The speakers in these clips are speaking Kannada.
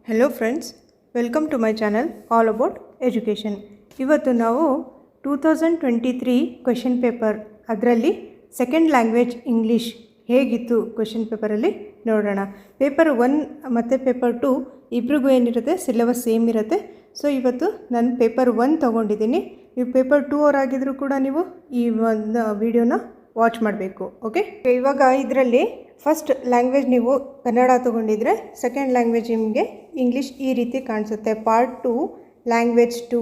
Hello friends, welcome to my channel all about education. ಇವತ್ತು ನಾವು 2023 ಕ್ವೆಶನ್ ಪೇಪರ್ ಅದರಲ್ಲಿ ಸೆಕೆಂಡ್ ಲ್ಯಾಂಗ್ವೇಜ್ ಇಂಗ್ಲೀಷ್ ಹೇಗಿತ್ತು ಕ್ವೆಶನ್ ಪೇಪರಲ್ಲಿ ನೋಡೋಣ. ಪೇಪರ್ 1 ಮತ್ತು ಪೇಪರ್ 2 ಇಬ್ರಿಗೂ ಏನಿರುತ್ತೆ, ಸಿಲೆಬಸ್ ಸೇಮ್ ಇರುತ್ತೆ. ಸೊ ಇವತ್ತು ನಾನು ಪೇಪರ್ 1 ತೊಗೊಂಡಿದ್ದೀನಿ. ನೀವು ಪೇಪರ್ 2 ಅವರಾಗಿದ್ದರೂ ಕೂಡ ನೀವು ಈ ಒಂದು ವಿಡಿಯೋನ ವಾಚ್ ಮಾಡಬೇಕು. ಓಕೆ, ಇವಾಗ ಇದರಲ್ಲಿ ಫಸ್ಟ್ ಲ್ಯಾಂಗ್ವೇಜ್ ನೀವು ಕನ್ನಡ ತೊಗೊಂಡಿದ್ರೆ ಸೆಕೆಂಡ್ ಲ್ಯಾಂಗ್ವೇಜ್ ನಿಮಗೆ ಇಂಗ್ಲೀಷ್ ಈ ರೀತಿ ಕಾಣಿಸುತ್ತೆ. ಪಾರ್ಟ್ 2 ಲ್ಯಾಂಗ್ವೇಜ್ 2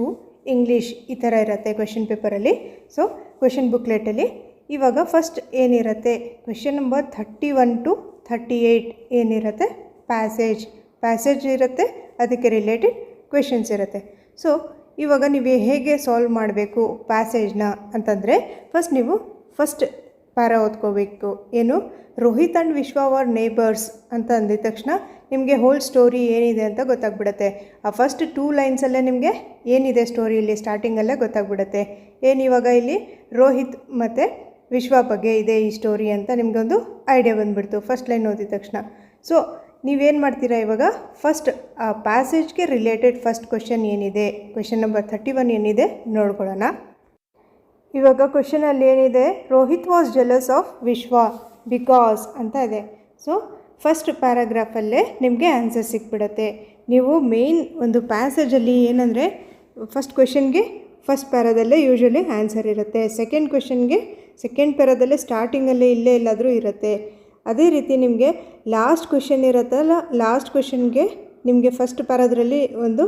ಇಂಗ್ಲೀಷ್ ಈ ಥರ ಇರುತ್ತೆ ಕ್ವೆಶನ್ ಪೇಪರಲ್ಲಿ. ಸೊ ಕ್ವೆಶನ್ ಬುಕ್ಲೆಟಲ್ಲಿ ಇವಾಗ ಫಸ್ಟ್ ಏನಿರುತ್ತೆ, ಕ್ವೆಶನ್ ನಂಬರ್ 31 to 38 ಏನಿರುತ್ತೆ, ಪ್ಯಾಸೇಜ್ ಇರುತ್ತೆ, ಅದಕ್ಕೆ ರಿಲೇಟೆಡ್ ಕ್ವೆಶನ್ಸ್ ಇರುತ್ತೆ. ಸೊ ಇವಾಗ ನೀವು ಹೇಗೆ ಸಾಲ್ವ್ ಮಾಡಬೇಕು ಪ್ಯಾಸೇಜ್ನ ಅಂತಂದರೆ, ಫಸ್ಟ್ ಪ್ಯಾರ ಓದ್ಕೋಬೇಕು. ಏನು, Rohit and Vishwa our neighbours ಅಂತ ಅಂದಿದ ತಕ್ಷಣ ನಿಮಗೆ ಹೋಲ್ ಸ್ಟೋರಿ ಏನಿದೆ ಅಂತ ಗೊತ್ತಾಗ್ಬಿಡುತ್ತೆ. ಆ ಫಸ್ಟ್ 2 ಲೈನ್ಸಲ್ಲೇ ನಿಮಗೆ ಏನಿದೆ ಸ್ಟೋರಿಯಲ್ಲಿ ಸ್ಟಾರ್ಟಿಂಗಲ್ಲೇ ಗೊತ್ತಾಗ್ಬಿಡುತ್ತೆ. ಇವಾಗ ಇಲ್ಲಿ ರೋಹಿತ್ ಮತ್ತು ವಿಶ್ವ ಬಗ್ಗೆ ಇದೆ ಈ ಸ್ಟೋರಿ ಅಂತ ನಿಮಗೊಂದು ಐಡಿಯಾ ಬಂದುಬಿಡ್ತು ಫಸ್ಟ್ ಲೈನ್ ಓದಿದ ತಕ್ಷಣ. ಸೊ ನೀವೇನು ಮಾಡ್ತೀರಾ, ಇವಾಗ ಫಸ್ಟ್ ಆ ಪ್ಯಾಸೇಜ್ಗೆ ರಿಲೇಟೆಡ್ ಫಸ್ಟ್ ಕ್ವೆಶನ್ ಏನಿದೆ, ಕ್ವೆಶನ್ ನಂಬರ್ 31 ಏನಿದೆ ನೋಡ್ಕೊಳ್ಳೋಣ. ಇವಾಗ ಕ್ವೆಶನಲ್ಲಿ ಏನಿದೆ, ರೋಹಿತ್ ವಾಸ್ ಜೆಲಸ್ ಆಫ್ ವಿಶ್ವ ಬಿಕಾಸ್ ಅಂತ ಇದೆ. ಸೊ ಫಸ್ಟ್ ಪ್ಯಾರಾಗ್ರಾಫಲ್ಲೇ ನಿಮಗೆ ಆನ್ಸರ್ ಸಿಕ್ಬಿಡುತ್ತೆ. ನೀವು ಮೇಯ್ನ್ ಒಂದು ಪ್ಯಾಸೇಜಲ್ಲಿ ಏನಂದರೆ, ಫಸ್ಟ್ ಕ್ವೆಶನ್ಗೆ ಫಸ್ಟ್ ಪ್ಯಾರಾದಲ್ಲೇ ಯೂಶ್ವಲಿ ಆನ್ಸರ್ ಇರುತ್ತೆ. ಸೆಕೆಂಡ್ ಕ್ವೆಶನ್ಗೆ ಸೆಕೆಂಡ್ ಪ್ಯಾರಾದಲ್ಲೇ ಸ್ಟಾರ್ಟಿಂಗಲ್ಲೇ ಇಲ್ಲೇ ಎಲ್ಲಾದರೂ ಇರುತ್ತೆ. ಅದೇ ರೀತಿ ನಿಮಗೆ ಲಾಸ್ಟ್ ಕ್ವೆಶನ್ ಇರುತ್ತಲ್ಲ, ಲಾಸ್ಟ್ ಕ್ವೆಶನ್ಗೆ ನಿಮಗೆ ಫಸ್ಟ್ ಪ್ಯಾರಾದ್ರಲ್ಲಿ ಒಂದು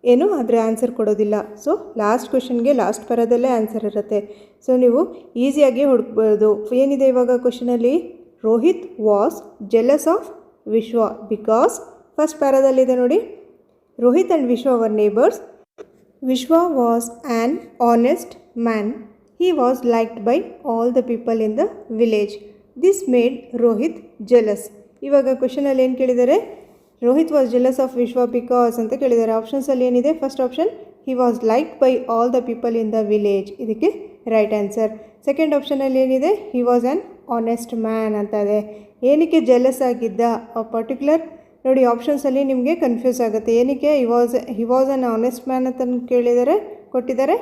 ಏನು ಅದರ ಆನ್ಸರ್ ಕೊಡೋದಿಲ್ಲ. ಸೊ ಲಾಸ್ಟ್ ಕ್ವೆಶನ್ಗೆ ಲಾಸ್ಟ್ ಪ್ಯಾರಾದಲ್ಲೇ ಆನ್ಸರ್ ಇರುತ್ತೆ. ಸೊ ನೀವು ಈಸಿಯಾಗಿ ಹುಡುಕ್ಬೋದು. ಏನಿದೆ ಇವಾಗ ಕ್ವೆಶನಲ್ಲಿ, ರೋಹಿತ್ ವಾಸ್ ಜೆಲಸ್ ಆಫ್ ವಿಶ್ವ ಬಿಕಾಸ್, ಫಸ್ಟ್ ಪ್ಯಾರಾದಲ್ಲಿದೆ ನೋಡಿ, Rohit and Vishwa our neighbours. ವಿಶ್ವ was an honest man. He was liked by all the people in the village. This made Rohit jealous. ಇವಾಗ ಕ್ವೆಶನಲ್ಲಿ ಏನು ಕೇಳಿದ್ದಾರೆ, ರೋಹಿತ್ ವಾಸ್ ಜೆಲಸ್ ಆಫ್ ವಿಶ್ವ ಬಿಕಾಸ್ ಅಂತ ಕೇಳಿದ್ದಾರೆ. ಆಪ್ಷನ್ಸಲ್ಲಿ ಏನಿದೆ, first option he was liked by all the people in the village, ಇದಕ್ಕೆ ರೈಟ್ ಆನ್ಸರ್. ಸೆಕೆಂಡ್ ಆಪ್ಷನಲ್ಲಿ ಏನಿದೆ, ಹಿ ವಾಸ್ ಆ್ಯನ್ ಆನೆಸ್ಟ್ ಮ್ಯಾನ್ ಅಂತ ಇದೆ. ಏನಕ್ಕೆ ಜೆಲಸ್ ಆಗಿದ್ದ ಆ ಪರ್ಟಿಕ್ಯುಲರ್ ನೋಡಿ, ಆಪ್ಷನ್ಸಲ್ಲಿ ನಿಮಗೆ ಕನ್ಫ್ಯೂಸ್ ಆಗುತ್ತೆ. ಏನಕ್ಕೆ he was an honest man ಅಂತ ಕೊಟ್ಟಿದ್ದಾರೆ.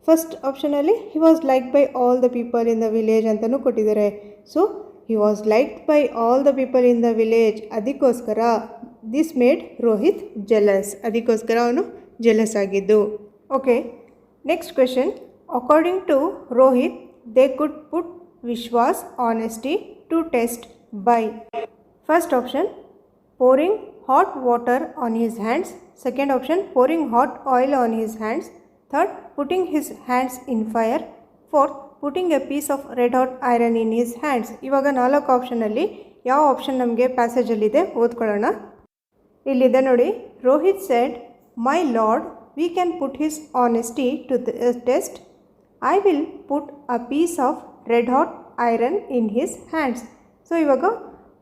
ಫಸ್ಟ್ ಆಪ್ಷನಲ್ಲಿ he was liked by all the people in the village ಅಂತಲೂ ಕೊಟ್ಟಿದ್ದಾರೆ. So he was liked by all the people in the village, ಅದಕ್ಕೋಸ್ಕರ ದಿಸ್ ಮೇಡ್ ರೋಹಿತ್ ಜೆಲಸ್, ಅದಕ್ಕೋಸ್ಕರ ಅವನು ಜೆಲಸ್ ಆಗಿದ್ದು. Okay, next question. According to Rohit they could put Vishwas honesty to test by. First option pouring hot water on his hands. Second option pouring hot oil on his hands. Third putting his hands in fire. Fourth putting a piece of red hot iron in his hands. ಇವಾಗ 4 ಆಪ್ಷನಲ್ಲಿ ಯಾವ ಆಪ್ಷನ್ ನಮಗೆ ಪ್ಯಾಸೇಜಲ್ಲಿದೆ ಓದ್ಕೊಳ್ಳೋಣ. ಇಲ್ಲಿದೆ ನೋಡಿ, Rohit said, my lord, we can put his honesty to test. I will put a piece of red hot iron in his hands. So ಇವಾಗ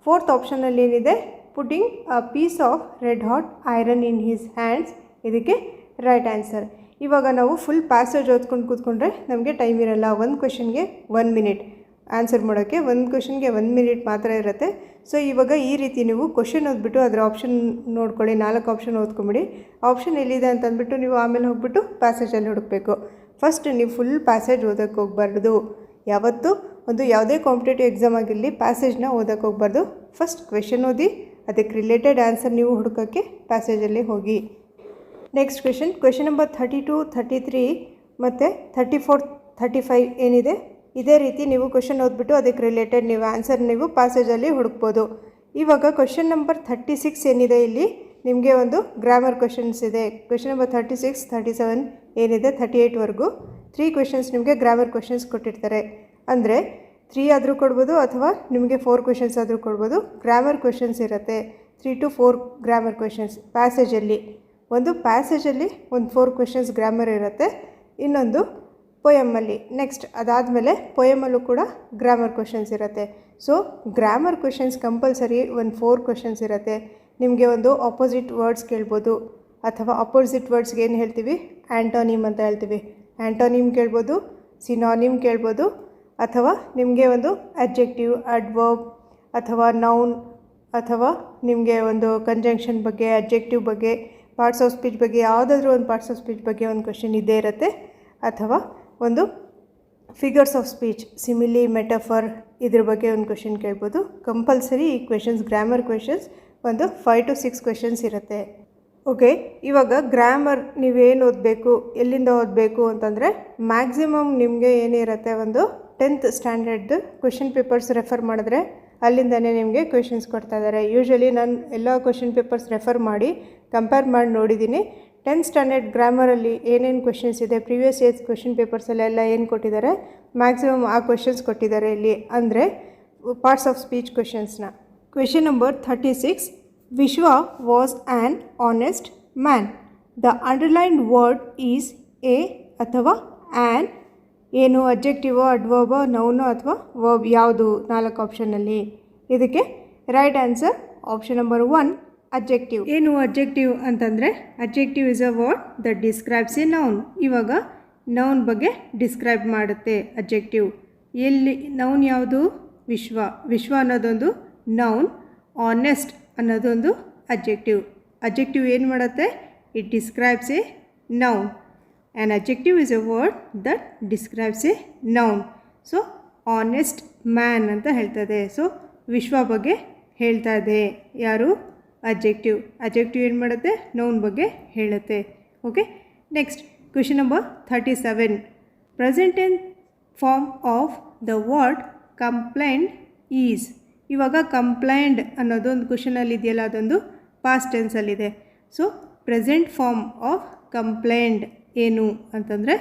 ಫೋರ್ತ್ ಆಪ್ಷನಲ್ಲಿ ಏನಿದೆ, putting a piece of red hot iron in his hands, ಇದಕ್ಕೆ ರೈಟ್ ಆನ್ಸರ್. ಇವಾಗ ನಾವು ಫುಲ್ ಪ್ಯಾಸೇಜ್ ಓದ್ಕೊಂಡು ಕೂತ್ಕೊಂಡ್ರೆ ನಮಗೆ ಟೈಮ್ ಇರಲ್ಲ. ಒಂದು ಕ್ವೆಶನ್ಗೆ 1 ಮಿನಿಟ್ ಆನ್ಸರ್ ಮಾಡೋಕ್ಕೆ, ಒಂದು ಕ್ವೆಶನ್ಗೆ 1 ಮಿನಿಟ್ ಮಾತ್ರ ಇರುತ್ತೆ. ಸೊ ಇವಾಗ ಈ ರೀತಿ ನೀವು ಕ್ವೆಶನ್ ಓದ್ಬಿಟ್ಟು ಅದರ ಆಪ್ಷನ್ ನೋಡ್ಕೊಳ್ಳಿ, 4 ಆಪ್ಷನ್ ಓದ್ಕೊಂಬಿಡಿ. ಆಪ್ಷನ್ ಎಲ್ಲಿದೆ ಅಂತ ಅಂದ್ಬಿಟ್ಟು ನೀವು ಆಮೇಲೆ ಹೋಗ್ಬಿಟ್ಟು ಪ್ಯಾಸೇಜಲ್ಲಿ ಹುಡುಕಬೇಕು. ಫಸ್ಟ್ ನೀವು ಫುಲ್ ಪ್ಯಾಸೇಜ್ ಓದೋಕ್ಕೆ ಹೋಗಬಾರ್ದು. ಯಾವತ್ತೂ ಯಾವುದೇ ಕಾಂಪಿಟೇಟಿವ್ ಎಕ್ಸಾಮ್ ಆಗಿರಲಿ ಪ್ಯಾಸೇಜ್ನ ಓದೋಕ್ಕೆ ಹೋಗಬಾರ್ದು. ಫಸ್ಟ್ ಕ್ವೆಶನ್ ಓದಿ, ಅದಕ್ಕೆ ರಿಲೇಟೆಡ್ ಆನ್ಸರ್ ನೀವು ಹುಡುಕೋಕ್ಕೆ ಪ್ಯಾಸೇಜಲ್ಲಿ ಹೋಗಿ. ನೆಕ್ಸ್ಟ್ ಕ್ವೆಶನ್ ನಂಬರ್ 32, 33 ಮತ್ತು 34, 35 ಏನಿದೆ, ಇದೇ ರೀತಿ ನೀವು ಕ್ವೆಶನ್ ಓದ್ಬಿಟ್ಟು ಅದಕ್ಕೆ ರಿಲೇಟೆಡ್ ನೀವು ಆನ್ಸರ್ ನೀವು ಪ್ಯಾಸೇಜಲ್ಲಿ ಹುಡುಕ್ಬೋದು. ಇವಾಗ ಕ್ವೆಶನ್ ನಂಬರ್ 36 ಏನಿದೆ, ಇಲ್ಲಿ ನಿಮಗೆ ಒಂದು ಗ್ರಾಮರ್ ಕ್ವೆಶನ್ಸ್ ಇದೆ. ಕ್ವೆಶನ್ ನಂಬರ್ 36, 37 ಏನಿದೆ 38ವರೆಗೂ 3 ಕ್ವೆಶನ್ಸ್ ನಿಮಗೆ ಗ್ರಾಮರ್ ಕ್ವೆಶನ್ಸ್ ಕೊಟ್ಟಿರ್ತಾರೆ. ಅಂದರೆ 3 ಆದರೂ ಕೊಡ್ಬೋದು ಅಥವಾ ನಿಮಗೆ 4 ಕ್ವೆಶನ್ಸ್ ಆದರೂ ಕೊಡ್ಬೋದು. ಗ್ರಾಮರ್ ಕ್ವೆಶನ್ಸ್ ಇರುತ್ತೆ, 3 to 4 ಗ್ರಾಮರ್ ಕ್ವೆಶನ್ಸ್ ಪ್ಯಾಸೇಜಲ್ಲಿ. ಒಂದು ಪ್ಯಾಸೇಜಲ್ಲಿ ಒಂದು 4 ಕ್ವೆಶನ್ಸ್ ಗ್ರಾಮರ್ ಇರುತ್ತೆ, ಇನ್ನೊಂದು ಪೊಯಮಲ್ಲಿ. ನೆಕ್ಸ್ಟ್ ಅದಾದಮೇಲೆ ಪೊಯಮಲ್ಲೂ ಕೂಡ ಗ್ರಾಮರ್ ಕ್ವೆಶನ್ಸ್ ಇರುತ್ತೆ. ಸೊ ಗ್ರಾಮರ್ ಕ್ವೆಶನ್ಸ್ ಕಂಪಲ್ಸರಿ ಒಂದು 4 ಕ್ವೆಶನ್ಸ್ ಇರುತ್ತೆ. ನಿಮಗೆ ಒಂದು ಆಪೋಸಿಟ್ ವರ್ಡ್ಸ್ ಕೇಳ್ಬೋದು, ಅಥವಾ ಆಪೋಸಿಟ್ ವರ್ಡ್ಸ್ಗೆ ಏನು ಹೇಳ್ತೀವಿ, ಆ್ಯಂಟೋನಿಮ್ ಅಂತ ಹೇಳ್ತೀವಿ. ಆ್ಯಂಟೋನಿಮ್ ಕೇಳ್ಬೋದು, ಸಿನಾನಿಮ್ ಕೇಳ್ಬೋದು, ಅಥವಾ ನಿಮಗೆ ಒಂದು ಅಡ್ಜೆಕ್ಟಿವ್, ಅಡ್ವರ್ಬ್ ಅಥವಾ ನೌನ್ ಅಥವಾ ನಿಮಗೆ ಒಂದು ಕಂಜಂಕ್ಷನ್ ಬಗ್ಗೆ, ಅಡ್ಜೆಕ್ಟಿವ್ ಬಗ್ಗೆ, ಪಾರ್ಟ್ಸ್ ಆಫ್ ಸ್ಪೀಚ್ ಬಗ್ಗೆ ಯಾವುದಾದ್ರೂ ಒಂದು ಪಾರ್ಟ್ಸ್ ಆಫ್ ಸ್ಪೀಚ್ ಬಗ್ಗೆ ಒಂದು ಕ್ವೆಶನ್ ಇದ್ದೇ ಇರುತ್ತೆ. ಅಥವಾ ಒಂದು figures of speech, simile, metaphor ಇದ್ರ ಬಗ್ಗೆ ಒಂದು ಕ್ವೆಶನ್ ಕೇಳ್ಬೋದು. ಕಂಪಲ್ಸರಿ ಈ ಕ್ವೆಶನ್ಸ್ ಗ್ರಾಮರ್ ಕ್ವೆಶನ್ಸ್ ಒಂದು 5 to 6 ಕ್ವೆಶನ್ಸ್ ಇರುತ್ತೆ. ಓಕೆ, ಇವಾಗ ಗ್ರಾಮರ್ ನೀವೇನು ಓದಬೇಕು, ಎಲ್ಲಿಂದ ಓದಬೇಕು ಅಂತಂದರೆ ಮ್ಯಾಕ್ಸಿಮಮ್ ನಿಮಗೆ ಏನಿರುತ್ತೆ ಒಂದು 10th ಸ್ಟ್ಯಾಂಡರ್ಡ್ದು ಕ್ವೆಶನ್ ಪೇಪರ್ಸ್ ರೆಫರ್ ಮಾಡಿದ್ರೆ ಅಲ್ಲಿಂದನೇ ನಿಮಗೆ ಕ್ವೆಶನ್ಸ್ ಕೊಡ್ತಾ ಇದ್ದಾರೆ. ಯೂಶ್ವಲಿ ನಾನು ಎಲ್ಲ ಕ್ವೆಶನ್ ಪೇಪರ್ಸ್ ರೆಫರ್ ಮಾಡಿ ಕಂಪೇರ್ ಮಾಡಿ ನೋಡಿದ್ದೀನಿ. 10th ಸ್ಟ್ಯಾಂಡರ್ಡ್ ಗ್ರಾಮರಲ್ಲಿ ಏನೇನು ಕ್ವೆಶನ್ಸ್ ಇದೆ, ಪ್ರೀವಿಯಸ್ ಇಯರ್ಸ್ ಕ್ವೆಶನ್ ಪೇಪರ್ಸಲ್ಲೆಲ್ಲ ಏನು ಕೊಟ್ಟಿದ್ದಾರೆ, ಮ್ಯಾಕ್ಸಿಮಮ್ ಆ ಕ್ವೆಶನ್ಸ್ ಕೊಟ್ಟಿದ್ದಾರೆ ಇಲ್ಲಿ. ಅಂದರೆ ಪಾರ್ಟ್ಸ್ ಆಫ್ ಸ್ಪೀಚ್ ಕ್ವೆಶನ್ಸ್ನ. Question number 36. Vishwa was an honest man. The underlined word is a ಅಥವಾ an. ಏನು ಅಡ್ಜೆಕ್ಟಿವೋ, ಅಡ್ವರ್ಬೋ, ನೌನೋ ಅಥವಾ ವರ್ಬ್ ಯಾವುದು 4 ಆಪ್ಷನಲ್ಲಿ? ಇದಕ್ಕೆ right answer option number 1 adjective. ಏನು ಅಡ್ಜೆಕ್ಟಿವ್ ಅಂತಂದರೆ adjective is a word that describes A noun. ಇವಾಗ ನೌನ್ ಬಗ್ಗೆ ಡಿಸ್ಕ್ರೈಬ್ ಮಾಡುತ್ತೆ ಅಡ್ಜೆಕ್ಟಿವ್. ಎಲ್ಲಿ ನೌನ್ ಯಾವುದು? ವಿಶ್ವ. ವಿಶ್ವ ಅನ್ನೋದೊಂದು ನೌನ್. ಆನೆಸ್ಟ್ ಅನ್ನೋದೊಂದು ಅಡ್ಜೆಕ್ಟಿವ್. ಅಡ್ಜೆಕ್ಟಿವ್ ಏನು ಮಾಡುತ್ತೆ? It describes A noun. An adjective is A word that describes A noun. So honest man ಅಂತ ಹೇಳ್ತದೆ. ಸೊ ವಿಶ್ವ ಬಗ್ಗೆ ಹೇಳ್ತಾ ಇದೆ ಯಾರು? ಅಡ್ಜೆಕ್ಟಿವ್. ಅಡ್ಜೆಕ್ಟಿವ್ ಏನು ಮಾಡುತ್ತೆ? ನೌನ್ ಬಗ್ಗೆ ಹೇಳುತ್ತೆ. Okay, next question number 37. Present tense form of the word complaint is. ಇವಾಗ ಕಂಪ್ಲೇಂಟ್ ಅನ್ನೋದೊಂದು ಕ್ವೆಶನಲ್ಲಿ ಇದೆಯಲ್ಲ, ಅದೊಂದು ಪಾಸ್ಟ್ ಟೆನ್ಸಲ್ಲಿದೆ. So present form of complaint ಏನು ಅಂತಂದರೆ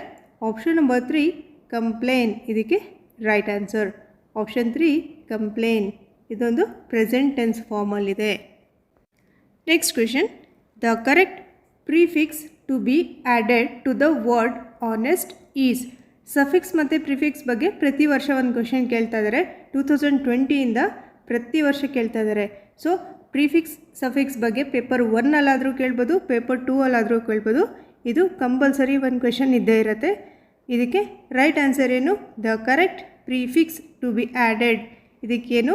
ಆಪ್ಷನ್ ನಂಬರ್ 3 ಕಂಪ್ಲೇನ್. ಇದಕ್ಕೆ ರೈಟ್ ಆನ್ಸರ್ ಆಪ್ಷನ್ 3 ಕಂಪ್ಲೇನ್. ಇದೊಂದು ಪ್ರೆಸೆಂಟ್ ಟೆನ್ಸ್ ಫಾರ್ಮಲ್ಲಿದೆ. Next question. The correct prefix to be added to the word honest is. Suffix ಮತ್ತು ಪ್ರಿಫಿಕ್ಸ್ ಬಗ್ಗೆ ಪ್ರತಿ ವರ್ಷ ಒಂದು ಕ್ವೆಶನ್ ಕೇಳ್ತಾ ಇದ್ದಾರೆ. 2020ಇಂದ ಪ್ರತಿ ವರ್ಷ ಕೇಳ್ತಾ ಇದ್ದಾರೆ. ಸೊ ಪ್ರಿಫಿಕ್ಸ್ ಸಫಿಕ್ಸ್ ಬಗ್ಗೆ ಪೇಪರ್ 1ಅಲ್ಲಾದರೂ ಕೇಳ್ಬೋದು, ಪೇಪರ್ 2ಅಲ್ಲಾದರೂ ಕೇಳ್ಬೋದು. ಇದು ಕಂಪಲ್ಸರಿ ಒಂದು ಕ್ವೆಶನ್ ಇದ್ದೇ ಇರುತ್ತೆ. ಇದಕ್ಕೆ ರೈಟ್ ಆನ್ಸರ್ ಏನು? The correct prefix to be added. ಇದಕ್ಕೇನು?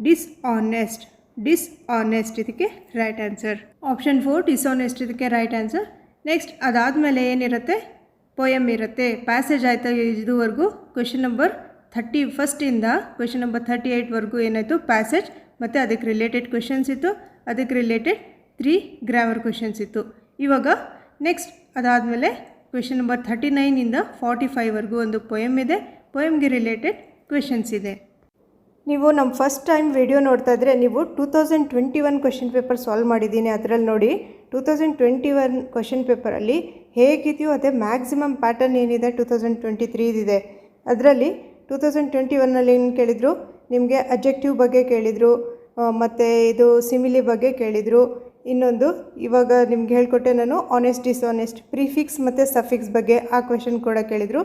ಡಿಸ್ಆನೆಸ್ಟ್. ಡಿಸ್ಆನೆಸ್ಟ್ ಇದಕ್ಕೆ ರೈಟ್ ಆನ್ಸರ್. ಆಪ್ಷನ್ 4 ಡಿಸ್ಆನೆಸ್ಟ್ ಇದಕ್ಕೆ ರೈಟ್ ಆನ್ಸರ್. ನೆಕ್ಸ್ಟ್ ಅದಾದಮೇಲೆ ಏನಿರುತ್ತೆ? ಪೋಯಮ್ ಇರುತ್ತೆ. ಪ್ಯಾಸೇಜ್ ಆಯಿತಾ ಇದುವರೆಗೂ. ಕ್ವೆಶನ್ ನಂಬರ್ 31ಇಂದ ಕ್ವೆಶನ್ ನಂಬರ್ 38ವರೆಗೂ ಏನಾಯಿತು? ಪ್ಯಾಸೇಜ್ ಮತ್ತು ಅದಕ್ಕೆ ರಿಲೇಟೆಡ್ ಕ್ವೆಶನ್ಸ್ ಇತ್ತು. ಅದಕ್ಕೆ ರಿಲೇಟೆಡ್ 3 ಗ್ರಾಮರ್ ಕ್ವೆಶನ್ಸ್ ಇತ್ತು. ಇವಾಗ ನೆಕ್ಸ್ಟ್ ಅದಾದಮೇಲೆ ಕ್ವೆಶನ್ ನಂಬರ್ 39ಇಂದ 45ವರೆಗೂ ಒಂದು ಪೋಯಮ್ ಇದೆ. ಪೋಯಮ್ಗೆ ರಿಲೇಟೆಡ್ ಕ್ವೆಶನ್ಸ್ ಇದೆ. ನೀವು ನಮ್ಮ ಫಸ್ಟ್ ಟೈಮ್ ವಿಡಿಯೋ ನೋಡ್ತಾ ಇದ್ದರೆ ನೀವು 2021 ಕ್ವೆಶನ್ ಪೇಪರ್ ಸಾಲ್ವ್ ಮಾಡಿದ್ದೀನಿ. ಅದರಲ್ಲಿ ನೋಡಿ 2021 ಕ್ವೆಶನ್ ಪೇಪರಲ್ಲಿ ಹೇಗಿದೆಯೋ ಅದೇ ಮ್ಯಾಕ್ಸಿಮಮ್ ಪ್ಯಾಟರ್ನ್ ಏನಿದೆ 2023 ಇದೆ. ಅದರಲ್ಲಿ 2021ನಲ್ಲಿ ಏನು ಕೇಳಿದರು? ನಿಮಗೆ ಅಡ್ಜೆಕ್ಟಿವ್ ಬಗ್ಗೆ ಕೇಳಿದರು, ಮತ್ತು ಇದು ಸಿಮಿಲಿ ಬಗ್ಗೆ ಕೇಳಿದರು. ಇನ್ನೊಂದು ಇವಾಗ ನಿಮ್ಗೆ ಹೇಳ್ಕೊಟ್ಟೆ ನಾನು ಆನೆಸ್ಟ್, ಡಿಸ್ಆನೆಸ್ಟ್, ಪ್ರಿಫಿಕ್ಸ್ ಮತ್ತು ಸಫಿಕ್ಸ್ ಬಗ್ಗೆ ಆ ಕ್ವೆಶನ್ ಕೂಡ ಕೇಳಿದರು.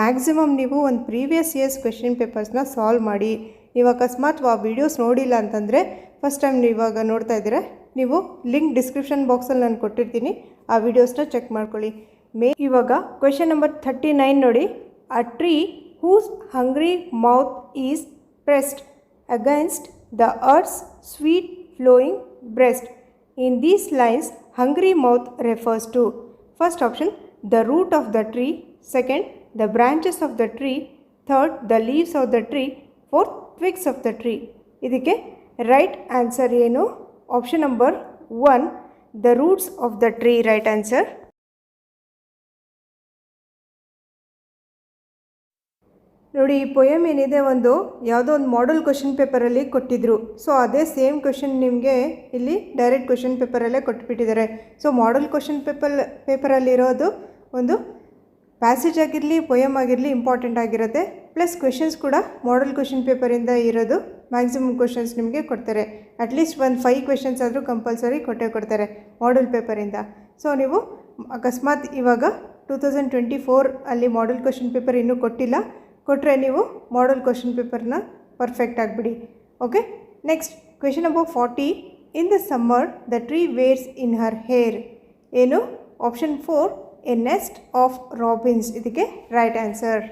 ಮ್ಯಾಕ್ಸಿಮಮ್ ನೀವು ಒಂದು ಪ್ರೀವಿಯಸ್ ಇಯರ್ಸ್ ಕ್ವೆಶನ್ ಪೇಪರ್ಸ್ನ ಸಾಲ್ವ್ ಮಾಡಿ. ನೀವು ಅಕಸ್ಮಾತ್ ಆ ವೀಡಿಯೋಸ್ ನೋಡಿಲ್ಲ ಅಂತಂದರೆ ಫಸ್ಟ್ ಟೈಮ್ ಇವಾಗ ನೋಡ್ತಾ ಇದ್ದೀರಾ, ನೀವು ಲಿಂಕ್ ಡಿಸ್ಕ್ರಿಪ್ಷನ್ ಬಾಕ್ಸಲ್ಲಿ ನಾನು ಕೊಟ್ಟಿರ್ತೀನಿ, ಆ ವಿಡಿಯೋಸ್ನ ಚೆಕ್ ಮಾಡ್ಕೊಳ್ಳಿ. ಇವಾಗ ಕ್ವೆಶನ್ ನಂಬರ್ 39 ನೋಡಿ. A tree whose hungry mouth is pressed against the earth's sweet flowing breast. In these lines, hungry mouth refers to: first option, the root of the tree; second, the branches of the tree; third, the leaves of the tree; fourth, twigs of the tree. ಇದಕ್ಕೆ ರೈಟ್ ಆನ್ಸರ್ ಏನು? Option number 1 the roots of the tree. Right answer. ನೋಡಿ, ಈ ಪೊಯಮ್ ಏನಿದೆ ಒಂದು ಯಾವುದೋ ಒಂದು ಮಾಡೆಲ್ ಕ್ವೆಶನ್ ಪೇಪರಲ್ಲಿ ಕೊಟ್ಟಿದ್ದರು. ಸೊ ಅದೇ ಸೇಮ್ ಕ್ವೆಶನ್ ನಿಮಗೆ ಇಲ್ಲಿ ಡೈರೆಕ್ಟ್ ಕ್ವೆಶನ್ ಪೇಪರಲ್ಲೇ ಕೊಟ್ಬಿಟ್ಟಿದ್ದಾರೆ. ಸೊ ಮಾಡೆಲ್ ಕ್ವೆಶನ್ ಪೇಪರಲ್ಲಿರೋದು ಒಂದು ಪ್ಯಾಸೇಜ್ ಆಗಿರಲಿ, ಪೊಯಮ್ ಆಗಿರಲಿ ಇಂಪಾರ್ಟೆಂಟ್ ಆಗಿರುತ್ತೆ. ಪ್ಲಸ್ ಕ್ವೆಶನ್ಸ್ ಕೂಡ ಮಾಡೆಲ್ ಕ್ವೆಶನ್ ಪೇಪರಿಂದ ಇರೋದು. ಮ್ಯಾಕ್ಸಿಮಮ್ ಕ್ವೆಶನ್ಸ್ ನಿಮಗೆ ಕೊಡ್ತಾರೆ. ಅಟ್ಲೀಸ್ಟ್ ಒಂದು 5 ಕ್ವೆಶನ್ಸ್ ಆದರೂ ಕಂಪಲ್ಸರಿ ಕೊಡ್ತಾರೆ ಮಾಡೆಲ್ ಪೇಪರಿಂದ. ಸೊ ನೀವು ಅಕಸ್ಮಾತ್ ಇವಾಗ 2024 ಅಲ್ಲಿ ಮಾಡೆಲ್ ಕ್ವೆಶನ್ ಪೇಪರ್ ಇನ್ನೂ ಕೊಟ್ಟರೆ ನೀವು ಮಾಡೆಲ್ ಕ್ವೆಶನ್ ಪೇಪರ್ನ ಪರ್ಫೆಕ್ಟ್ ಆಗಿಬಿಡಿ. Okay, next question number 40. In the summer the tree wears in her hair. ಏನು? Option 4 a nest of robins. ಇದಕ್ಕೆ ರೈಟ್ ಆನ್ಸರ್.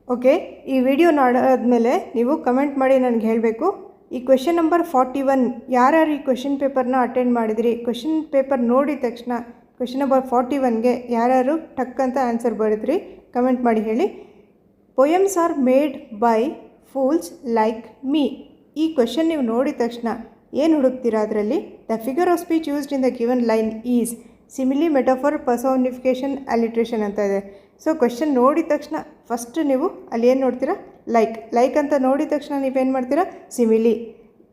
ಓಕೆ, ಈ ವಿಡಿಯೋ ನೋಡಾದ್ಮೇಲೆ ನೀವು ಕಮೆಂಟ್ ಮಾಡಿ ನನಗೆ ಹೇಳಬೇಕು ಈ ಕ್ವೆಶನ್ ನಂಬರ್ 41 ಯಾರ್ಯಾರು ಈ ಕ್ವೆಶನ್ ಪೇಪರ್ನ ಅಟೆಂಡ್ ಮಾಡಿದಿರಿ? ಕ್ವೆಶನ್ ಪೇಪರ್ ನೋಡಿದ ತಕ್ಷಣ ಕ್ವೆಶನ್ ನಂಬರ್ 41ಗೆ ಯಾರ್ಯಾರು ಟಕ್ ಅಂತ ಆನ್ಸರ್ ಬರೆದ್ರಿ ಕಮೆಂಟ್ ಮಾಡಿ ಹೇಳಿ. Poems are made by fools like me. ಈ ಕ್ವೆಶನ್ ನೀವು ನೋಡಿದ ತಕ್ಷಣ ಏನು ಹುಡುಕ್ತೀರಾ? ಅದರಲ್ಲಿ the figure of speech used in the given line is simile, metaphor, personification, alliteration ಅಂತ ಇದೆ. ಸೊ ಕ್ವೆಶನ್ ನೋಡಿದ ತಕ್ಷಣ ಫಸ್ಟ್ ನೀವು ಅಲ್ಲಿ ಏನು ನೋಡ್ತೀರಾ? ಲೈಕ್ ಅಂತ ನೋಡಿದ ತಕ್ಷಣ ನೀವೇನು ಮಾಡ್ತೀರಾ? ಸಿಮಿಲಿ.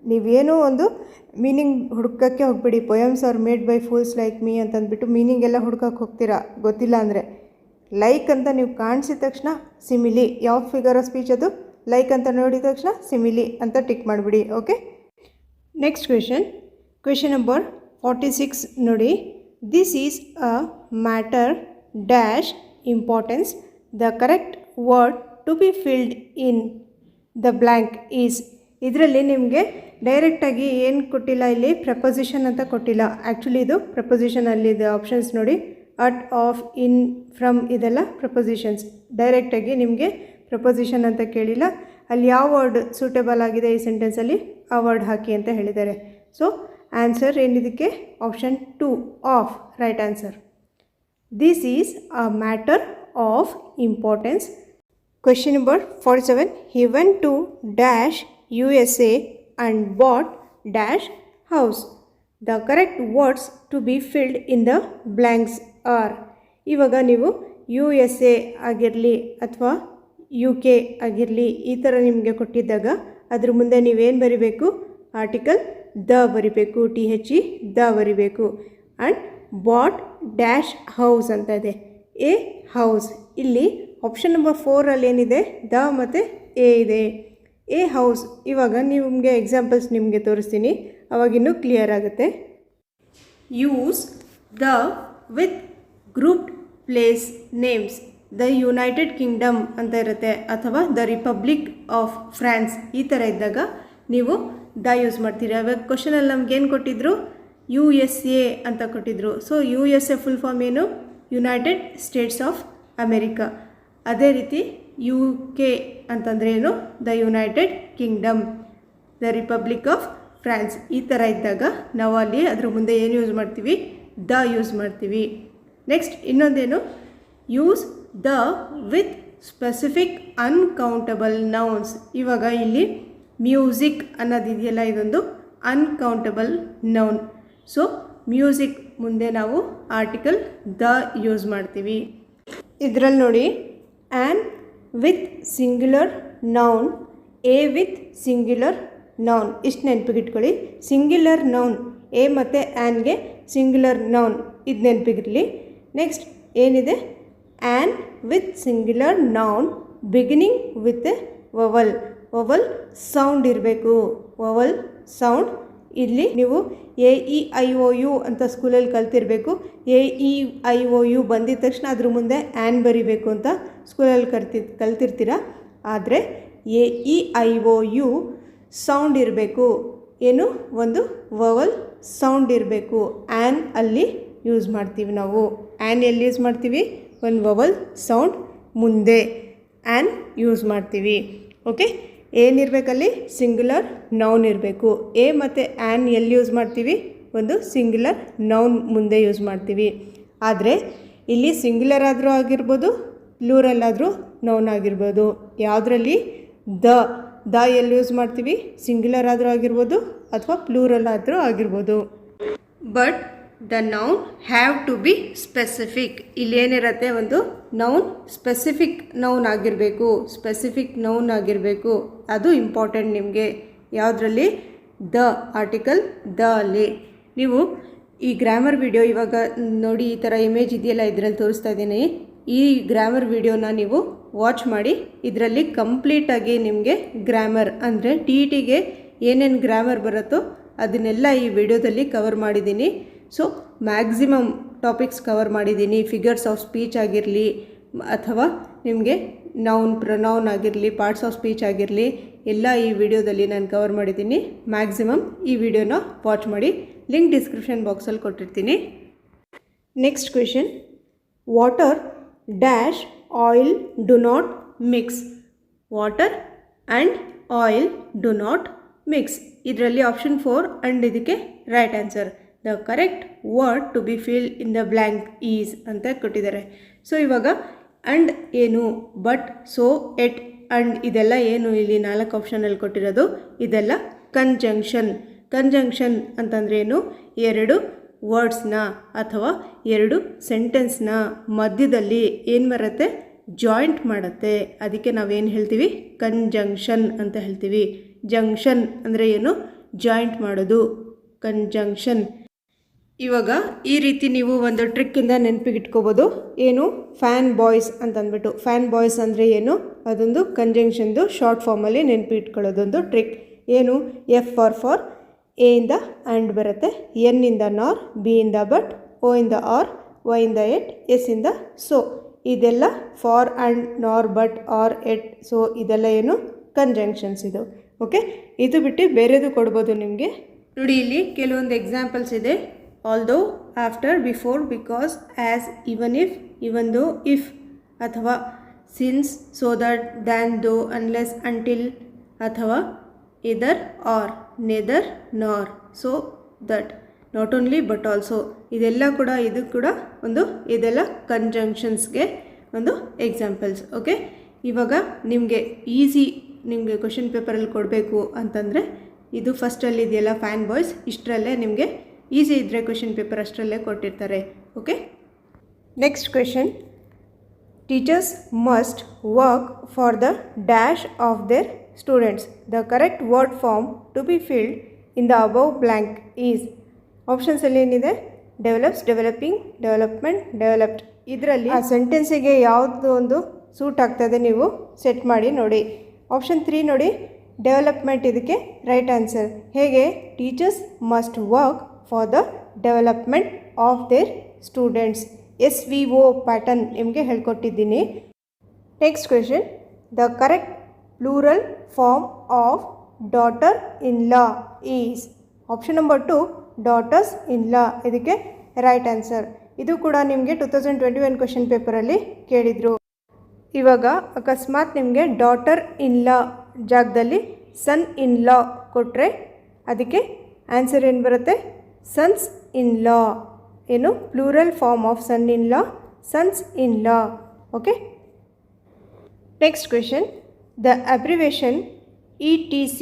ನೀವೇನೋ ಒಂದು ಮೀನಿಂಗ್ ಹುಡ್ಕೋಕ್ಕೆ ಹೋಗ್ಬಿಡಿ. Poems are made by fools like me ಅಂತಂದ್ಬಿಟ್ಟು ಮೀನಿಂಗ್ ಎಲ್ಲ ಹುಡ್ಕೋಕ್ಕೆ ಹೋಗ್ತೀರಾ ಗೊತ್ತಿಲ್ಲ ಅಂದರೆ. ಲೈಕ್ ಅಂತ ನೀವು ಕಾಣಿಸಿದ ತಕ್ಷಣ ಸಿಮಿಲಿ. ಯಾವ ಫಿಗರ್ ಆಫ್ ಸ್ಪೀಚ್ ಅದು? ಲೈಕ್ ಅಂತ ನೋಡಿದ ತಕ್ಷಣ ಸಿಮಿಲಿ ಅಂತ ಟಿಕ್ ಮಾಡಿಬಿಡಿ. ಓಕೆ, ನೆಕ್ಸ್ಟ್ ಕ್ವೆಶನ್ ನಂಬರ್ 46 ನೋಡಿ. This is a matter dash importance. The correct word to be filled in the blank is. ಇದರಲ್ಲಿ ನಿಮಗೆ ಡೈರೆಕ್ಟಾಗಿ ಏನು ಕೊಟ್ಟಿಲ್ಲ, ಇಲ್ಲಿ ಪ್ರಪೋಸಿಷನ್ ಅಂತ ಕೊಟ್ಟಿಲ್ಲ. ಆ್ಯಕ್ಚುಲಿ ಇದು ಪ್ರಪೋಸಿಷನ್ ಅಲ್ಲಿದೆ ಆಪ್ಷನ್ಸ್ ನೋಡಿ. ಅಟ್, ಆಫ್, ಇನ್, ಫ್ರಮ್ ಇದೆಲ್ಲ ಪ್ರಪೋಸಿಷನ್ಸ್. ಡೈರೆಕ್ಟಾಗಿ ನಿಮಗೆ ಪ್ರಪೋಸಿಷನ್ ಅಂತ ಕೇಳಿಲ್ಲ. ಅಲ್ಲಿ ಯಾವ ವರ್ಡ್ ಸೂಟೇಬಲ್ ಆಗಿದೆ ಈ ಸೆಂಟೆನ್ಸಲ್ಲಿ ಆ ವರ್ಡ್ ಹಾಕಿ ಅಂತ ಹೇಳಿದ್ದಾರೆ. ಸೊ ಆನ್ಸರ್ ಏನಿದಕ್ಕೆ? Option 2 of, right answer. This is a matter of importance. Question number 47. He went to dash USA and bought dash house. The correct words to be filled in the blanks are. ಇವಾಗ ನೀವು USA ಆಗಿರಲಿ ಅಥವಾ UK ಆಗಿರಲಿ ಈ ಥರ ನಿಮಗೆ ಕೊಟ್ಟಿದ್ದಾಗ ಅದ್ರ ಮುಂದೆ ನೀವೇನು ಬರಿಬೇಕು? ಆರ್ಟಿಕಲ್ ದ ಬರಿಬೇಕು, THE ದ ಬರಿಬೇಕು. ಆ್ಯಂಡ್ ಬಾಟ್ ಡ್ಯಾಶ್ ಹೌಸ್ ಅಂತ ಇದೆ, ಎ ಹೌಸ್. ಇಲ್ಲಿ ಆಪ್ಷನ್ ನಂಬರ್ 4ಅಲ್ಲಿ ಏನಿದೆ? ದ ಮತ್ತು ಎ ಇದೆ. A house. ಇವಾಗ ನಿಮಗೆ ಎಕ್ಸಾಂಪಲ್ಸ್ ನಿಮಗೆ ತೋರಿಸ್ತೀನಿ, ಅವಾಗಿನ್ನೂ ಕ್ಲಿಯರ್ ಆಗುತ್ತೆ. Use the with grouped place names. The United Kingdom ಅಂತ ಇರುತ್ತೆ, ಅಥವಾ ದ ರಿಪಬ್ಲಿಕ್ ಆಫ್ ಫ್ರಾನ್ಸ್ ಈ ಥರ ಇದ್ದಾಗ ನೀವು ದ ಯೂಸ್ ಮಾಡ್ತೀರಾ. ಇವಾಗ ಕ್ವಶನಲ್ಲಿ ನಮಗೇನು ಕೊಟ್ಟಿದ್ರು? USA ಅಂತ ಕೊಟ್ಟಿದ್ರು. ಸೊ USA ಫುಲ್ ಫಾರ್ಮ್ ಏನು? United States of America. ಅದೇ ರೀತಿ UK ಅಂತಂದರೆ ಏನು? The United Kingdom, the republic of France ಈ ಥರ ಇದ್ದಾಗ ನಾವು ಅಲ್ಲಿ ಅದ್ರ ಮುಂದೆ ಏನು ಯೂಸ್ ಮಾಡ್ತೀವಿ? ದ ಯೂಸ್ ಮಾಡ್ತೀವಿ. ನೆಕ್ಸ್ಟ್ ಇನ್ನೊಂದೇನು? Use the with specific uncountable nouns. ಇವಾಗ ಇಲ್ಲಿ ಮ್ಯೂಸಿಕ್ ಅನ್ನೋದಿದೆಯಲ್ಲ, ಇದೊಂದು ಅನ್ಕೌಂಟಬಲ್ ನೌನ್. ಸೊ ಮ್ಯೂಸಿಕ್ ಮುಂದೆ ನಾವು ಆರ್ಟಿಕಲ್ ದ ಯೂಸ್ ಮಾಡ್ತೀವಿ. ಇದರಲ್ಲಿ ನೋಡಿ, an with singular noun, A with singular noun. ಇಷ್ಟು ನೆನಪಿಗಿಟ್ಕೊಳ್ಳಿ. ಸಿಂಗ್ಯುಲರ್ ನೌನ್ ಎ ಮತ್ತು ಆ್ಯನ್ಗೆ ಸಿಂಗ್ಯುಲರ್ ನೌನ್, ಇದು ನೆನಪಿಗಿರಲಿ. ನೆಕ್ಸ್ಟ್ ಏನಿದೆ? An with singular noun beginning with vowel. Vowel sound ಇರಬೇಕು, ವವಲ್ ಸೌಂಡ್. ಇಲ್ಲಿ ನೀವು AEIOU ಅಂತ ಸ್ಕೂಲಲ್ಲಿ ಕಲ್ತಿರಬೇಕು. AEIOU ಬಂದಿದ ತಕ್ಷಣ ಅದ್ರ ಮುಂದೆ ಆ್ಯನ್ ಬರಿಬೇಕು ಅಂತ ಸ್ಕೂಲಲ್ಲಿ ಕಲ್ತಿರ್ತೀರ. ಆದರೆ AEIOU ಸೌಂಡ್ ಇರಬೇಕು. ಏನು? ಒಂದು ವವಲ್ ಸೌಂಡ್ ಇರಬೇಕು. ಆ್ಯನ್ ಅಲ್ಲಿ ಯೂಸ್ ಮಾಡ್ತೀವಿ ನಾವು. ಆ್ಯನ್ ಎಲ್ಲಿ ಯೂಸ್ ಮಾಡ್ತೀವಿ? ಒಂದು ವವಲ್ ಸೌಂಡ್ ಮುಂದೆ ಆ್ಯನ್ ಯೂಸ್ ಮಾಡ್ತೀವಿ. ಓಕೆ, ಏನಿರಬೇಕಲ್ಲಿ? ಸಿಂಗ್ಯುಲರ್ ನೌನ್ ಇರಬೇಕು. ಎ ಮತ್ತು ಆ್ಯನ್ ಎಲ್ಲಿ ಯೂಸ್ ಮಾಡ್ತೀವಿ? ಒಂದು ಸಿಂಗ್ಯುಲರ್ ನೌನ್ ಮುಂದೆ ಯೂಸ್ ಮಾಡ್ತೀವಿ. ಆದರೆ ಇಲ್ಲಿ ಸಿಂಗ್ಯುಲರ್ ಆದರೂ ಆಗಿರ್ಬೋದು, ಪ್ಲೂರಲ್ ಆದರೂ ನೌನ್ ಆಗಿರ್ಬೋದು. ಯಾವುದರಲ್ಲಿ? ದ ಎಲ್ಲಿ ಯೂಸ್ ಮಾಡ್ತೀವಿ? ಸಿಂಗ್ಯುಲರ್ ಆದರೂ ಆಗಿರ್ಬೋದು ಅಥವಾ ಪ್ಲೂರಲ್ ಆದರೂ ಆಗಿರ್ಬೋದು. But the noun have to be specific. ಇಲ್ಲೇನಿರುತ್ತೆ? ಒಂದು ನೌನ್ ಸ್ಪೆಸಿಫಿಕ್ ನೌನ್ ಆಗಿರಬೇಕು. ಸ್ಪೆಸಿಫಿಕ್ ನೌನ್ ಆಗಿರಬೇಕು. ಅದು ಇಂಪಾರ್ಟೆಂಟ್ ನಿಮಗೆ. ಯಾವುದರಲ್ಲಿ? ದ, ಆರ್ಟಿಕಲ್ ದ ಅಲ್ಲಿ. ನೀವು ಈ ಗ್ರಾಮರ್ ವಿಡಿಯೋ ಇವಾಗ ನೋಡಿ, ಈ ಥರ ಇಮೇಜ್ ಇದೆಯಲ್ಲ, ಇದರಲ್ಲಿ ತೋರಿಸ್ತಾ ಇದ್ದೀನಿ. ಈ ಗ್ರಾಮರ್ ವಿಡಿಯೋನ ನೀವು ವಾಚ್ ಮಾಡಿ. ಇದರಲ್ಲಿ ಕಂಪ್ಲೀಟಾಗಿ ನಿಮಗೆ ಗ್ರಾಮರ್ ಅಂದರೆ TETಗೆ ಏನೇನು ಗ್ರಾಮರ್ ಬರುತ್ತೋ ಅದನ್ನೆಲ್ಲ ಈ ವಿಡಿಯೋದಲ್ಲಿ ಕವರ್ ಮಾಡಿದ್ದೀನಿ. ಸೊ ಮ್ಯಾಕ್ಸಿಮಮ್ ಟಾಪಿಕ್ಸ್ ಕವರ್ ಮಾಡಿದ್ದೀನಿ. ಫಿಗರ್ಸ್ ಆಫ್ ಸ್ಪೀಚ್ ಆಗಿರಲಿ ಅಥವಾ ನಿಮಗೆ ನೌನ್, ಪ್ರೊನೌನ್ ಆಗಿರಲಿ, ಪಾರ್ಟ್ಸ್ ಆಫ್ ಸ್ಪೀಚ್ ಆಗಿರಲಿ, ಎಲ್ಲ ಈ ವಿಡಿಯೋದಲ್ಲಿ ನಾನು ಕವರ್ ಮಾಡಿದ್ದೀನಿ. ಮ್ಯಾಕ್ಸಿಮಮ್ ಈ ವಿಡಿಯೋನ ವಾಚ್ ಮಾಡಿ. ಲಿಂಕ್ ಡಿಸ್ಕ್ರಿಪ್ಷನ್ ಬಾಕ್ಸಲ್ಲಿ ಕೊಟ್ಟಿರ್ತೀನಿ. Next question. Water dash oil do not mix. Water and oil do not mix. ಇದರಲ್ಲಿ ಆಪ್ಷನ್ 4 ಅಂಡ್ ಇದಕ್ಕೆ right answer. The correct word to be fill in the blank is ಅಂತ ಕೊಟ್ಟಿದ್ದಾರೆ. ಸೊ ಇವಾಗ ಅಂಡ್ ಏನು, ಬಟ್, ಸೊ, ಎಟ್, ಅಂಡ್ ಇದೆಲ್ಲ ಏನು ಇಲ್ಲಿ 4 ಆಪ್ಷನಲ್ಲಿ ಕೊಟ್ಟಿರೋದು ಇದೆಲ್ಲ ಕಂಜಂಕ್ಷನ್. ಕಂಜಂಕ್ಷನ್ ಅಂತಂದ್ರೆ ಏನು, 2 ವರ್ಡ್ಸ್ನ ಅಥವಾ 2 ಸೆಂಟೆನ್ಸ್ನ ಮಧ್ಯದಲ್ಲಿ ಏನು ಬರುತ್ತೆ, ಜಾಯಿಂಟ್ ಮಾಡುತ್ತೆ. ಅದಕ್ಕೆ ನಾವೇನು ಹೇಳ್ತೀವಿ, ಕಂಜಂಕ್ಷನ್ ಅಂತ ಹೇಳ್ತೀವಿ. ಜಂಕ್ಷನ್ ಅಂದರೆ ಏನು, ಜಾಯಿಂಟ್ ಮಾಡೋದು, ಕಂಜಂಕ್ಷನ್. ಇವಾಗ ಈ ರೀತಿ ನೀವು ಒಂದು ಟ್ರಿಕ್ಕಿಂದ ನೆನಪಿಗಿಟ್ಕೋಬೋದು. ಏನು, ಫ್ಯಾನ್ ಬಾಯ್ಸ್ ಅಂತಂದ್ಬಿಟ್ಟು. ಫ್ಯಾನ್ ಬಾಯ್ಸ್ ಅಂದರೆ ಏನು, ಅದೊಂದು ಕಂಜಂಕ್ಷನ್ದು ಶಾರ್ಟ್ ಫಾರ್ಮಲ್ಲಿ ನೆನಪಿಟ್ಕೊಳ್ಳೋದೊಂದು ಟ್ರಿಕ್. ಏನು, ಎಫ್ ಫಾರ್ ಎ ಇಂದ ಆ್ಯಂಡ್ ಬರುತ್ತೆ, ಎನ್ ಇಂದ ನಾರ್, ಬಿ ಇಂದ ಬಟ್, ಓ ಇಂದ ಆರ್, ವೈ ಇಂದ ಎಟ್, ಎಸ್ ಇಂದ ಸೊ. ಇದೆಲ್ಲ ಫಾರ್ ಆ್ಯಂಡ್, ನಾರ್, ಬಟ್, ಆರ್, ಎಟ್, ಸೊ ಇದೆಲ್ಲ ಏನು, ಕಂಜಂಕ್ಷನ್ಸ್ ಇದು. ಓಕೆ, ಇದು ಬಿಟ್ಟು ಬೇರೆದು ಕೊಡ್ಬೋದು ನಿಮಗೆ. ನೋಡಿ ಇಲ್ಲಿ ಕೆಲವೊಂದು ಎಕ್ಸಾಂಪಲ್ಸ್ ಇದೆ. Although, after, before, because, as, even if, even though, if, ಅಥವಾ since, so that, than, though, unless, until, ಅಥವಾ either, or, neither, nor, so that, not only but also. ಇದೆಲ್ಲ ಕೂಡ ಇದು ಕೂಡ ಒಂದು ಇದೆಲ್ಲ ಕಂಜಂಕ್ಷನ್ಸ್ಗೆ ಒಂದು ಎಕ್ಸಾಂಪಲ್ಸ್. ಓಕೆ, ಇವಾಗ ನಿಮಗೆ ಈಸಿ ನಿಮಗೆ ಕ್ವಶನ್ ಪೇಪರಲ್ಲಿ ಕೊಡಬೇಕು ಅಂತಂದರೆ ಇದು ಫಸ್ಟಲ್ಲಿ ಇದೆಯಲ್ಲ ಫ್ಯಾನ್ ಬಾಯ್ಸ್, ಇಷ್ಟರಲ್ಲೇ ನಿಮಗೆ ಈಸಿ ಇದ್ದರೆ ಕ್ವಶನ್ ಪೇಪರ್ ಅಷ್ಟರಲ್ಲೇ ಕೊಟ್ಟಿರ್ತಾರೆ. Okay, next question. Teachers must work for the dash of their students. The correct word form to be filled in the above blank is. ಆಪ್ಷನ್ಸಲ್ಲಿ ಏನಿದೆ, ಡೆವಲಪ್ಸ್, ಡೆವಲಪಿಂಗ್, ಡೆವಲಪ್ಮೆಂಟ್, ಡೆವಲಪ್ಡ್. ಇದರಲ್ಲಿ ಆ ಸೆಂಟೆನ್ಸಿಗೆ ಯಾವುದು ಒಂದು ಸೂಟ್ ಆಗ್ತದೆ ನೀವು ಸೆಟ್ ಮಾಡಿ ನೋಡಿ. ಆಪ್ಷನ್ 3 ನೋಡಿ, ಡೆವಲಪ್ಮೆಂಟ್ ಇದಕ್ಕೆ ರೈಟ್ ಆನ್ಸರ್. ಹೇಗೆ, teachers must work for the development of their students. SVO pattern ನಿಮಗೆ ಹೇಳ್ಕೊಟ್ಟಿದ್ದೀನಿ. Next question. The correct plural form of daughter in law is. Option number 2 daughters in law ಇದಕ್ಕೆ ರೈಟ್ ಆನ್ಸರ್. ಇದು ಕೂಡ ನಿಮಗೆ 2021 ಕ್ವೆಶನ್ ಪೇಪರಲ್ಲಿ ಕೇಳಿದರು. ಇವಾಗ ಅಕಸ್ಮಾತ್ ನಿಮಗೆ ಡಾಟರ್ ಇನ್ ಲಾ ಜಾಗದಲ್ಲಿ ಸನ್ ಇನ್ ಲಾ ಕೊಟ್ಟರೆ ಅದಕ್ಕೆ ಆನ್ಸರ್ ಏನು ಬರುತ್ತೆ, ಸನ್ಸ್ ಇನ್ ಲಾ. ಏನು, plural form of son in law, sons in law. Okay, next question. The abbreviation ETC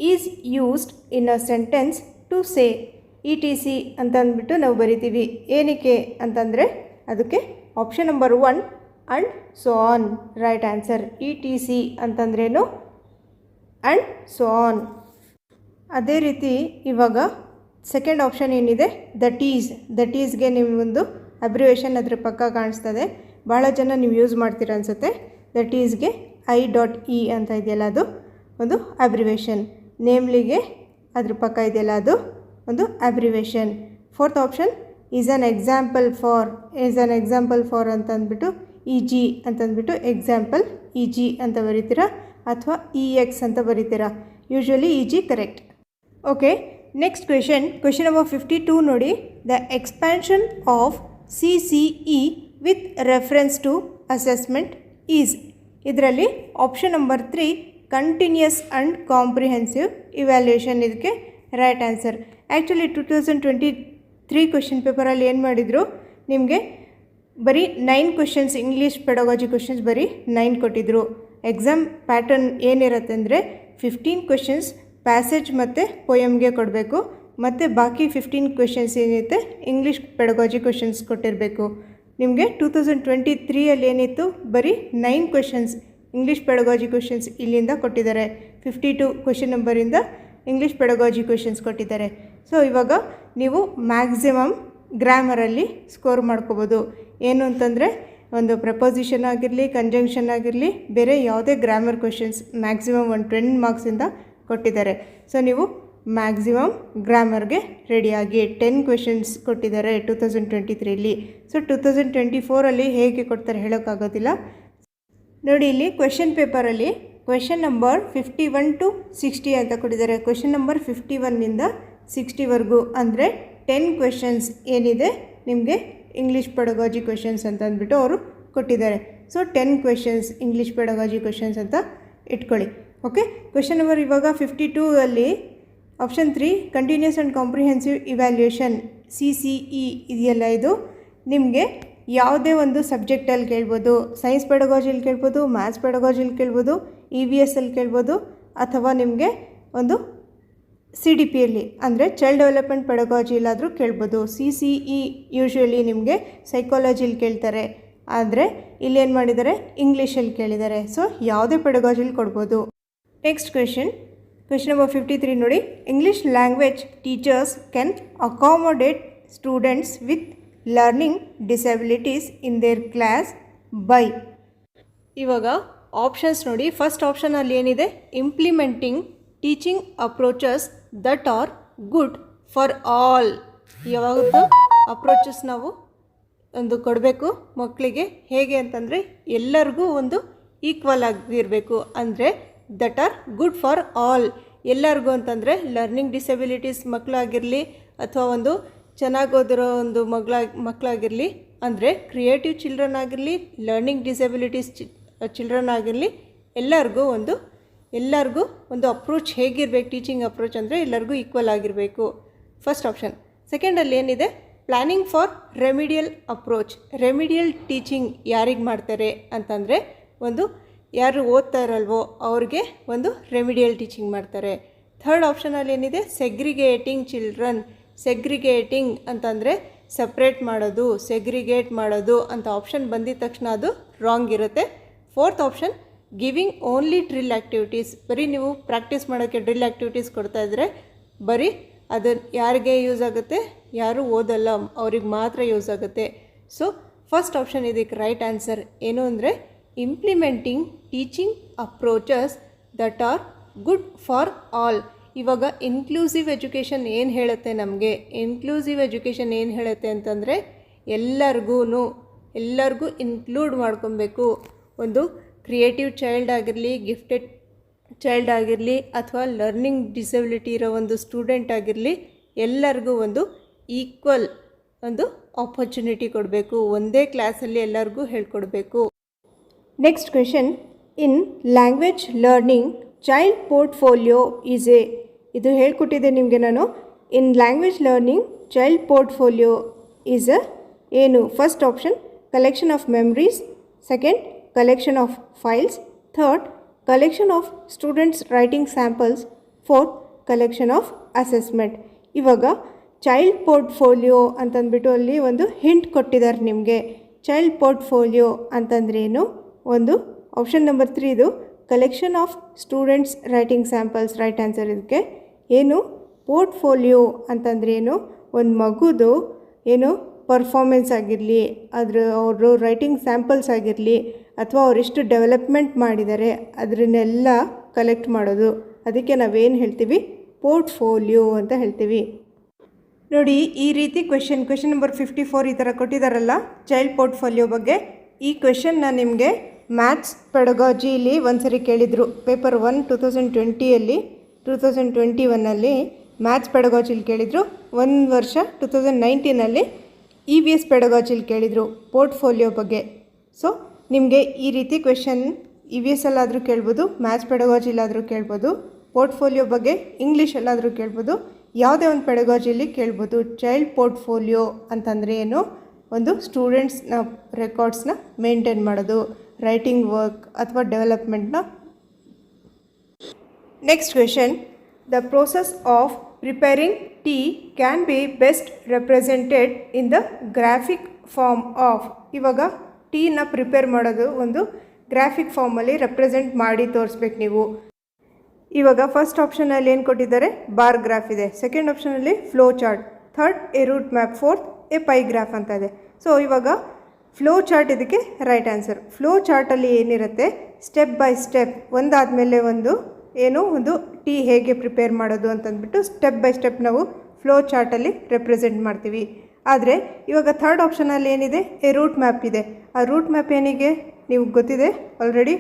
is used in a sentence to say. ETC ಅಂತ ಅಂದ್ಬಿಟ್ಟು ನಾವು ಬರಿತೀವಿ. ಏನಕ್ಕೆ ಅಂತಂದರೆ ಅದಕ್ಕೆ option number 1 and so on right answer. ETC ಅಂತಂದ್ರೇನು, ಆ್ಯಂಡ್ ಸೊ ಆನ್. ಅದೇ ರೀತಿ ಇವಾಗ ಸೆಕೆಂಡ್ ಆಪ್ಷನ್ ಏನಿದೆ, ದಟ್ ಈಸ್. ದಟ್ ಈಸ್ಗೆ ನಿಮಗೊಂದು ಅಬ್ರಿವೇಷನ್ ಅದ್ರ ಪಕ್ಕ ಕಾಣಿಸ್ತದೆ. ಭಾಳ ಜನ ನೀವು ಯೂಸ್ ಮಾಡ್ತೀರ ಅನಿಸುತ್ತೆ. ದಟ್ ಈಸ್ಗೆ I.E ಅಂತ ಇದೆಯಲ್ಲ ಅದು ಒಂದು ಅಬ್ರಿವೇಷನ್. ನೇಮ್ಲಿಗೆ ಅದ್ರ ಪಕ್ಕ ಇದೆಯಲ್ಲ ಅದು ಒಂದು abbreviation. Fourth option is an example for. Is an example for ಅಂತಂದ್ಬಿಟ್ಟು EG ಅಂತಂದ್ಬಿಟ್ಟು ಎಕ್ಸಾಂಪಲ್ EG ಅಂತ ಬರೀತೀರಾ ಅಥವಾ EX ಅಂತ ಬರೀತೀರಾ. Usually EG correct. Okay, next question. Question number 52 ನೋಡಿ. The expansion of CCE with reference to assessment is. ಇದರಲ್ಲಿ option number 3 continuous and comprehensive evaluation ಇದಕ್ಕೆ ರೈಟ್ ಆನ್ಸರ್. ಆ್ಯಕ್ಚುಲಿ 2023 ಕ್ವೆಶನ್ ಪೇಪರಲ್ಲಿ ಏನು ಮಾಡಿದರು, ನಿಮಗೆ ಬರೀ 9 ಕ್ವೆಶನ್ಸ್ ಇಂಗ್ಲೀಷ್ ಪೆಡಗಾಜಿ ಕ್ವೆಶನ್ಸ್ ಬರೀ 9 ಕೊಟ್ಟಿದ್ದರು. ಎಕ್ಸಾಮ್ ಪ್ಯಾಟರ್ನ್ ಏನಿರುತ್ತೆ ಅಂದರೆ 15 ಕ್ವೆಶನ್ಸ್ ಪ್ಯಾಸೇಜ್ ಮತ್ತು ಪೊಯಮ್ಗೆ ಕೊಡಬೇಕು, ಮತ್ತು ಬಾಕಿ 15 ಕ್ವೆಶನ್ಸ್ ಏನಿರುತ್ತೆ ಇಂಗ್ಲೀಷ್ ಪೆಡಗಾಜಿ ಕ್ವೆಶನ್ಸ್ ಕೊಟ್ಟಿರಬೇಕು. ನಿಮಗೆ 2023ಅಲ್ಲಿ ಏನಿತ್ತು, ಬರೀ 9 ಕ್ವೆಶನ್ಸ್ ಇಂಗ್ಲೀಷ್ ಪೆಡಗಾಜಿ ಕ್ವೆಶನ್ಸ್ ಇಲ್ಲಿಂದ ಕೊಟ್ಟಿದ್ದಾರೆ. 52 ಕ್ವೆಶನ್ ನಂಬರಿಂದ ಇಂಗ್ಲೀಷ್ ಪೆಡಗಾಜಿ ಕ್ವೆಶನ್ಸ್ ಕೊಟ್ಟಿದ್ದಾರೆ. ಸೊ ಇವಾಗ ನೀವು ಮ್ಯಾಕ್ಸಿಮಮ್ ಗ್ರಾಮರಲ್ಲಿ ಸ್ಕೋರ್ ಮಾಡ್ಕೋಬೋದು. ಏನು ಅಂತಂದರೆ ಒಂದು ಪ್ರಪೋಸಿಷನ್ ಆಗಿರಲಿ, ಕಂಜಂಕ್ಷನ್ ಆಗಿರಲಿ, ಬೇರೆ ಯಾವುದೇ ಗ್ರಾಮರ್ ಕ್ವೆಶನ್ಸ್ ಮ್ಯಾಕ್ಸಿಮಮ್ ಒಂದು 10 ಮಾರ್ಕ್ಸಿಂದ ಕೊಟ್ಟಿದ್ದಾರೆ. ಸೊ ನೀವು ಮ್ಯಾಕ್ಸಿಮಮ್ ಗ್ರಾಮರ್ಗೆ ರೆಡಿಯಾಗಿ 10 ಕ್ವೆಶನ್ಸ್ ಕೊಟ್ಟಿದ್ದಾರೆ 2023ಲಿ. ಸೊ 2024ಅಲ್ಲಿ ಹೇಗೆ ಕೊಡ್ತಾರೆ ಹೇಳೋಕ್ಕಾಗೋದಿಲ್ಲ. ನೋಡಿ ಇಲ್ಲಿ ಕ್ವೆಶನ್ ಪೇಪರಲ್ಲಿ ಕ್ವೆಶನ್ ನಂಬರ್ 51 to 60 ಅಂತ ಕೊಟ್ಟಿದ್ದಾರೆ. ಕ್ವೆಶನ್ ನಂಬರ್ 51ನಿಂದ 60ವರೆಗೂ ಅಂದರೆ 10 ಕ್ವೆಶನ್ಸ್ ಏನಿದೆ ನಿಮಗೆ ಇಂಗ್ಲೀಷ್ ಪೆಡಗಾಜಿ ಕ್ವೆಶನ್ಸ್ ಅಂತ ಅಂದ್ಬಿಟ್ಟು ಅವರು ಕೊಟ್ಟಿದ್ದಾರೆ. So 10 questions English pedagogy questions ಅಂತ ಇಟ್ಕೊಳ್ಳಿ. ಓಕೆ, ಕ್ವೆಶನ್ ನಂಬರ್ ಇವಾಗ 52ಅಲ್ಲಿ option 3 continuous and comprehensive evaluation CCE ಇದೆಯಲ್ಲ, ಇದು ನಿಮಗೆ ಯಾವುದೇ ಒಂದು ಸಬ್ಜೆಕ್ಟಲ್ಲಿ ಕೇಳ್ಬೋದು. ಸೈನ್ಸ್ ಪೆಡಗಾಜಿಲಿ ಕೇಳ್ಬೋದು, ಮ್ಯಾಥ್ಸ್ ಪೆಡಗಾಜಿಲಿ ಕೇಳ್ಬೋದು, EVS ಅಲ್ಲಿ ಕೇಳ್ಬೋದು, ಅಥವಾ ನಿಮಗೆ ಒಂದು CDPಯಲ್ಲಿ ಅಂದರೆ ಚೈಲ್ಡ್ ಡೆವಲಪ್ಮೆಂಟ್ ಪೆಡಗಾಜಿಲಾದರೂ ಕೇಳ್ಬೋದು. CCE ಯೂಶ್ವಲಿ ನಿಮಗೆ ಸೈಕಾಲಜಿಲಿ ಕೇಳ್ತಾರೆ, ಆದರೆ ಇಲ್ಲೇನು ಮಾಡಿದ್ದಾರೆ, ಇಂಗ್ಲೀಷಲ್ಲಿ ಕೇಳಿದ್ದಾರೆ. ಸೊ ಯಾವುದೇ ಪೆಡಗಾಜಿಲಿ ಕೊಡ್ಬೋದು. ನೆಕ್ಸ್ಟ್ ಕ್ವೆಶನ್ ನಂಬರ್ 53 ನೋಡಿ. English language teachers can accommodate students with learning disabilities in their class by. ಇವಾಗ ಆಪ್ಷನ್ಸ್ ನೋಡಿ. ಫಸ್ಟ್ ಆಪ್ಷನಲ್ಲಿ ಏನಿದೆ, implementing teaching approaches that are good for all. ಯಾವಾಗಲೂ ಅಪ್ರೋಚಸ್ ನಾವು ಒಂದು ಕೊಡಬೇಕು ಮಕ್ಕಳಿಗೆ. ಹೇಗೆ ಅಂತಂದರೆ ಎಲ್ಲರಿಗೂ ಒಂದು ಈಕ್ವಲ್ ಆಗಿರಬೇಕು, ಅಂದರೆ that are good for all. ಎಲ್ಲರಿಗೂ ಅಂತಂದರೆ ಲರ್ನಿಂಗ್ ಡಿಸಬಿಲಿಟೀಸ್ ಮಕ್ಕಳಾಗಿರಲಿ ಅಥವಾ ಒಂದು ಚೆನ್ನಾಗಿ ಓದಿರೋ ಒಂದು ಮಕ್ಕಳಾಗಿರಲಿ, ಅಂದರೆ ಕ್ರಿಯೇಟಿವ್ ಚಿಲ್ಡ್ರನ್ ಆಗಿರಲಿ, ಲರ್ನಿಂಗ್ ಡಿಸಬಿಲಿಟೀಸ್ ಚಿಲ್ಡ್ರನ್ ಆಗಿರಲಿ, ಎಲ್ಲರಿಗೂ ಒಂದು ಅಪ್ರೋಚ್ ಹೇಗಿರಬೇಕು, ಟೀಚಿಂಗ್ ಅಪ್ರೋಚ್ ಅಂದರೆ ಎಲ್ಲರಿಗೂ ಈಕ್ವಲ್ ಆಗಿರಬೇಕು. First option. ಸೆಕೆಂಡಲ್ಲಿ ಏನಿದೆ, planning for remedial approach. Remedial teaching ಯಾರಿಗೆ ಮಾಡ್ತಾರೆ ಅಂತಂದರೆ ಒಂದು ಯಾರು ಓದ್ತಾ ಇರಲ್ವೋ ಅವ್ರಿಗೆ ಒಂದು ರೆಮಿಡಿಯಲ್ ಟೀಚಿಂಗ್ ಮಾಡ್ತಾರೆ. ಥರ್ಡ್ ಆಪ್ಷನಲ್ಲಿ ಏನಿದೆ, ಸೆಗ್ರಿಗೇಟಿಂಗ್ ಚಿಲ್ಡ್ರನ್. ಸೆಗ್ರಿಗೇಟಿಂಗ್ ಅಂತಂದರೆ ಸಪ್ರೇಟ್ ಮಾಡೋದು, ಸೆಗ್ರಿಗೇಟ್ ಮಾಡೋದು ಅಂತ ಆಪ್ಷನ್ ಬಂದಿದ ತಕ್ಷಣ ಅದು ರಾಂಗ್ ಇರುತ್ತೆ. Fourth option, giving only drill activities. ಬರೀ ನೀವು ಪ್ರಾಕ್ಟೀಸ್ ಮಾಡೋಕ್ಕೆ ಡ್ರಿಲ್ ಆ್ಯಕ್ಟಿವಿಟೀಸ್ ಕೊಡ್ತಾಯಿದ್ರೆ ಬರೀ ಅದು ಯಾರಿಗೆ ಯೂಸ್ ಆಗುತ್ತೆ, ಯಾರು ಓದಲ್ಲ ಅವ್ರಿಗೆ ಮಾತ್ರ ಯೂಸ್ ಆಗುತ್ತೆ. ಸೊ ಫಸ್ಟ್ ಆಪ್ಷನ್ ಇದಕ್ಕೆ ರೈಟ್ ಆನ್ಸರ್. ಏನು ಅಂದರೆ implementing teaching approaches that are good for all. ಇವಾಗ ಇನ್ಕ್ಲೂಸಿವ್ ಎಜುಕೇಷನ್ ಏನು ಹೇಳುತ್ತೆ ನಮಗೆ, ಇನ್ಕ್ಲೂಸಿವ್ ಎಜುಕೇಷನ್ ಏನು ಹೇಳುತ್ತೆ ಅಂತಂದರೆ ಎಲ್ಲರಿಗೂ ಇನ್ಕ್ಲೂಡ್ ಮಾಡ್ಕೊಬೇಕು. ಒಂದು ಕ್ರಿಯೇಟಿವ್ ಚೈಲ್ಡ್ ಆಗಿರಲಿ, ಗಿಫ್ಟೆಡ್ ಚೈಲ್ಡ್ ಆಗಿರಲಿ, ಅಥವಾ ಲರ್ನಿಂಗ್ ಡಿಸಬಿಲಿಟಿ ಇರೋ ಒಂದು ಸ್ಟೂಡೆಂಟ್ ಆಗಿರಲಿ, ಎಲ್ಲರಿಗೂ ಒಂದು ಈಕ್ವಲ್ ಒಂದು ಆಪರ್ಚುನಿಟಿ ಕೊಡಬೇಕು. ಒಂದೇ ಕ್ಲಾಸಲ್ಲಿ ಎಲ್ಲರಿಗೂ ಹೇಳ್ಕೊಡ್ಬೇಕು. Next question, in language learning child portfolio is a. ಇದು ಹೇಳ್ಕೊಟ್ಟಿದ್ದೆ ನಿಮಗೆ ನಾನು. In language learning child portfolio is a ಏನು? First option collection of memories, second collection of files, third collection of students writing samples, fourth collection of assessment. ಇವಾಗ ಚೈಲ್ಡ್ ಪೋರ್ಟ್ಫೋಲಿಯೋ ಅಂತಂದ್ಬಿಟ್ಟು ಅಲ್ಲಿ ಒಂದು ಹಿಂಟ್ ಕೊಟ್ಟಿದ್ದಾರೆ ನಿಮಗೆ. ಚೈಲ್ಡ್ ಪೋರ್ಟ್ಫೋಲಿಯೋ ಅಂತಂದ್ರೇನು? ಒಂದು ಆಪ್ಷನ್ ನಂಬರ್ 3 ಇದು collection of students writing samples right answer. ಇದಕ್ಕೆ ಏನು ಪೋರ್ಟ್ಫೋಲಿಯೋ ಅಂತಂದ್ರೇನು? ಒಂದು ಮಗುದು ಏನು ಪರ್ಫಾರ್ಮೆನ್ಸ್ ಆಗಿರಲಿ, ಅವರು ರೈಟಿಂಗ್ ಸ್ಯಾಂಪಲ್ಸ್ ಆಗಿರಲಿ, ಅಥವಾ ಅವರೆಷ್ಟು ಡೆವಲಪ್ಮೆಂಟ್ ಮಾಡಿದ್ದಾರೆ ಅದನ್ನೆಲ್ಲ ಕಲೆಕ್ಟ್ ಮಾಡೋದು. ಅದಕ್ಕೆ ನಾವೇನು ಹೇಳ್ತೀವಿ, ಪೋರ್ಟ್ಫೋಲಿಯೋ ಅಂತ ಹೇಳ್ತೀವಿ. ನೋಡಿ, ಈ ರೀತಿ ಕ್ವೆಶನ್ ನಂಬರ್ 54 ಈ ಥರ ಕೊಟ್ಟಿದ್ದಾರಲ್ಲ ಚೈಲ್ಡ್ ಪೋರ್ಟ್ಫೋಲಿಯೋ ಬಗ್ಗೆ. ಈ ಕ್ವೆಶನ್ನ ನಿಮಗೆ ಮ್ಯಾಥ್ಸ್ ಪೆಡಗಾಜಿಲಿ ಒಂದ್ಸರಿ ಕೇಳಿದರು. ಪೇಪರ್ 1 2020ಯಲ್ಲಿ 2021ನಲ್ಲಿ ಮ್ಯಾಥ್ಸ್ ಪೆಡಗಾಜಿಲಿ ಕೇಳಿದರು. ಒಂದು ವರ್ಷ 2019ನಲ್ಲಿ EVS ಪೆಡಗಾಜಿಲಿ ಕೇಳಿದರು ಪೋರ್ಟ್ಫೋಲಿಯೋ ಬಗ್ಗೆ. ಸೊ ನಿಮಗೆ ಈ ರೀತಿ ಕ್ವೆಶನ್ EVS ಅಲ್ಲಾದರೂ ಕೇಳ್ಬೋದು, ಮ್ಯಾಥ್ಸ್ ಪೆಡಗಾಜಿಲಾದರೂ ಕೇಳ್ಬೋದು, ಪೋರ್ಟ್ಫೋಲಿಯೋ ಬಗ್ಗೆ ಇಂಗ್ಲೀಷಲ್ಲಾದರೂ ಕೇಳ್ಬೋದು, ಯಾವುದೇ ಒಂದು ಪೆಡಗಾಜಿಲಿ ಕೇಳ್ಬೋದು. ಚೈಲ್ಡ್ ಪೋರ್ಟ್ಫೋಲಿಯೋ ಅಂತಂದರೆ ಏನು? ಒಂದು ಸ್ಟೂಡೆಂಟ್ಸ್ನ ರೆಕಾರ್ಡ್ಸ್ನ ಮೇಂಟೈನ್ ಮಾಡೋದು, ರೈಟಿಂಗ್ ವರ್ಕ್ ಅಥವಾ ಡೆವಲಪ್ಮೆಂಟ್ನ. Next question, the process of preparing tea can be best represented in the graphic form of. ಇವಾಗ ಟೀನ ಪ್ರಿಪೇರ್ ಮಾಡೋದು ಒಂದು ಗ್ರಾಫಿಕ್ ಫಾರ್ಮಲ್ಲಿ ರೆಪ್ರೆಸೆಂಟ್ ಮಾಡಿ ತೋರಿಸ್ಬೇಕು ನೀವು. ಇವಾಗ ಫಸ್ಟ್ ಆಪ್ಷನಲ್ಲಿ ಏನು ಕೊಟ್ಟಿದ್ದಾರೆ, ಬಾರ್ ಗ್ರಾಫ್ ಇದೆ. ಸೆಕೆಂಡ್ ಆಪ್ಷನಲ್ಲಿ flow chart, third a route map, fourth a pie graph ಅಂತ ಇದೆ. ಸೊ ಇವಾಗ ಫ್ಲೋ ಚಾರ್ಟ್ ಇದಕ್ಕೆ ರೈಟ್ ಆನ್ಸರ್. ಫ್ಲೋ ಚಾರ್ಟಲ್ಲಿ ಏನಿರುತ್ತೆ, ಸ್ಟೆಪ್ ಬೈ ಸ್ಟೆಪ್ ಒಂದಾದಮೇಲೆ ಒಂದು ಒಂದು ಟೀ ಹೇಗೆ ಪ್ರಿಪೇರ್ ಮಾಡೋದು ಅಂತಂದ್ಬಿಟ್ಟು ಸ್ಟೆಪ್ ಬೈ ಸ್ಟೆಪ್ ನಾವು ಫ್ಲೋ ಚಾರ್ಟಲ್ಲಿ ರೆಪ್ರೆಸೆಂಟ್ ಮಾಡ್ತೀವಿ. ಆದರೆ ಇವಾಗ ಥರ್ಡ್ ಆಪ್ಷನಲ್ಲಿ ಏನಿದೆ, ಎ ರೂಟ್ ಮ್ಯಾಪ್ ಇದೆ. ಆ ರೂಟ್ ಮ್ಯಾಪ್ ಏನಿಗೆ ನೀವು ಗೊತ್ತಿದೆ ಆಲ್ರೆಡಿ,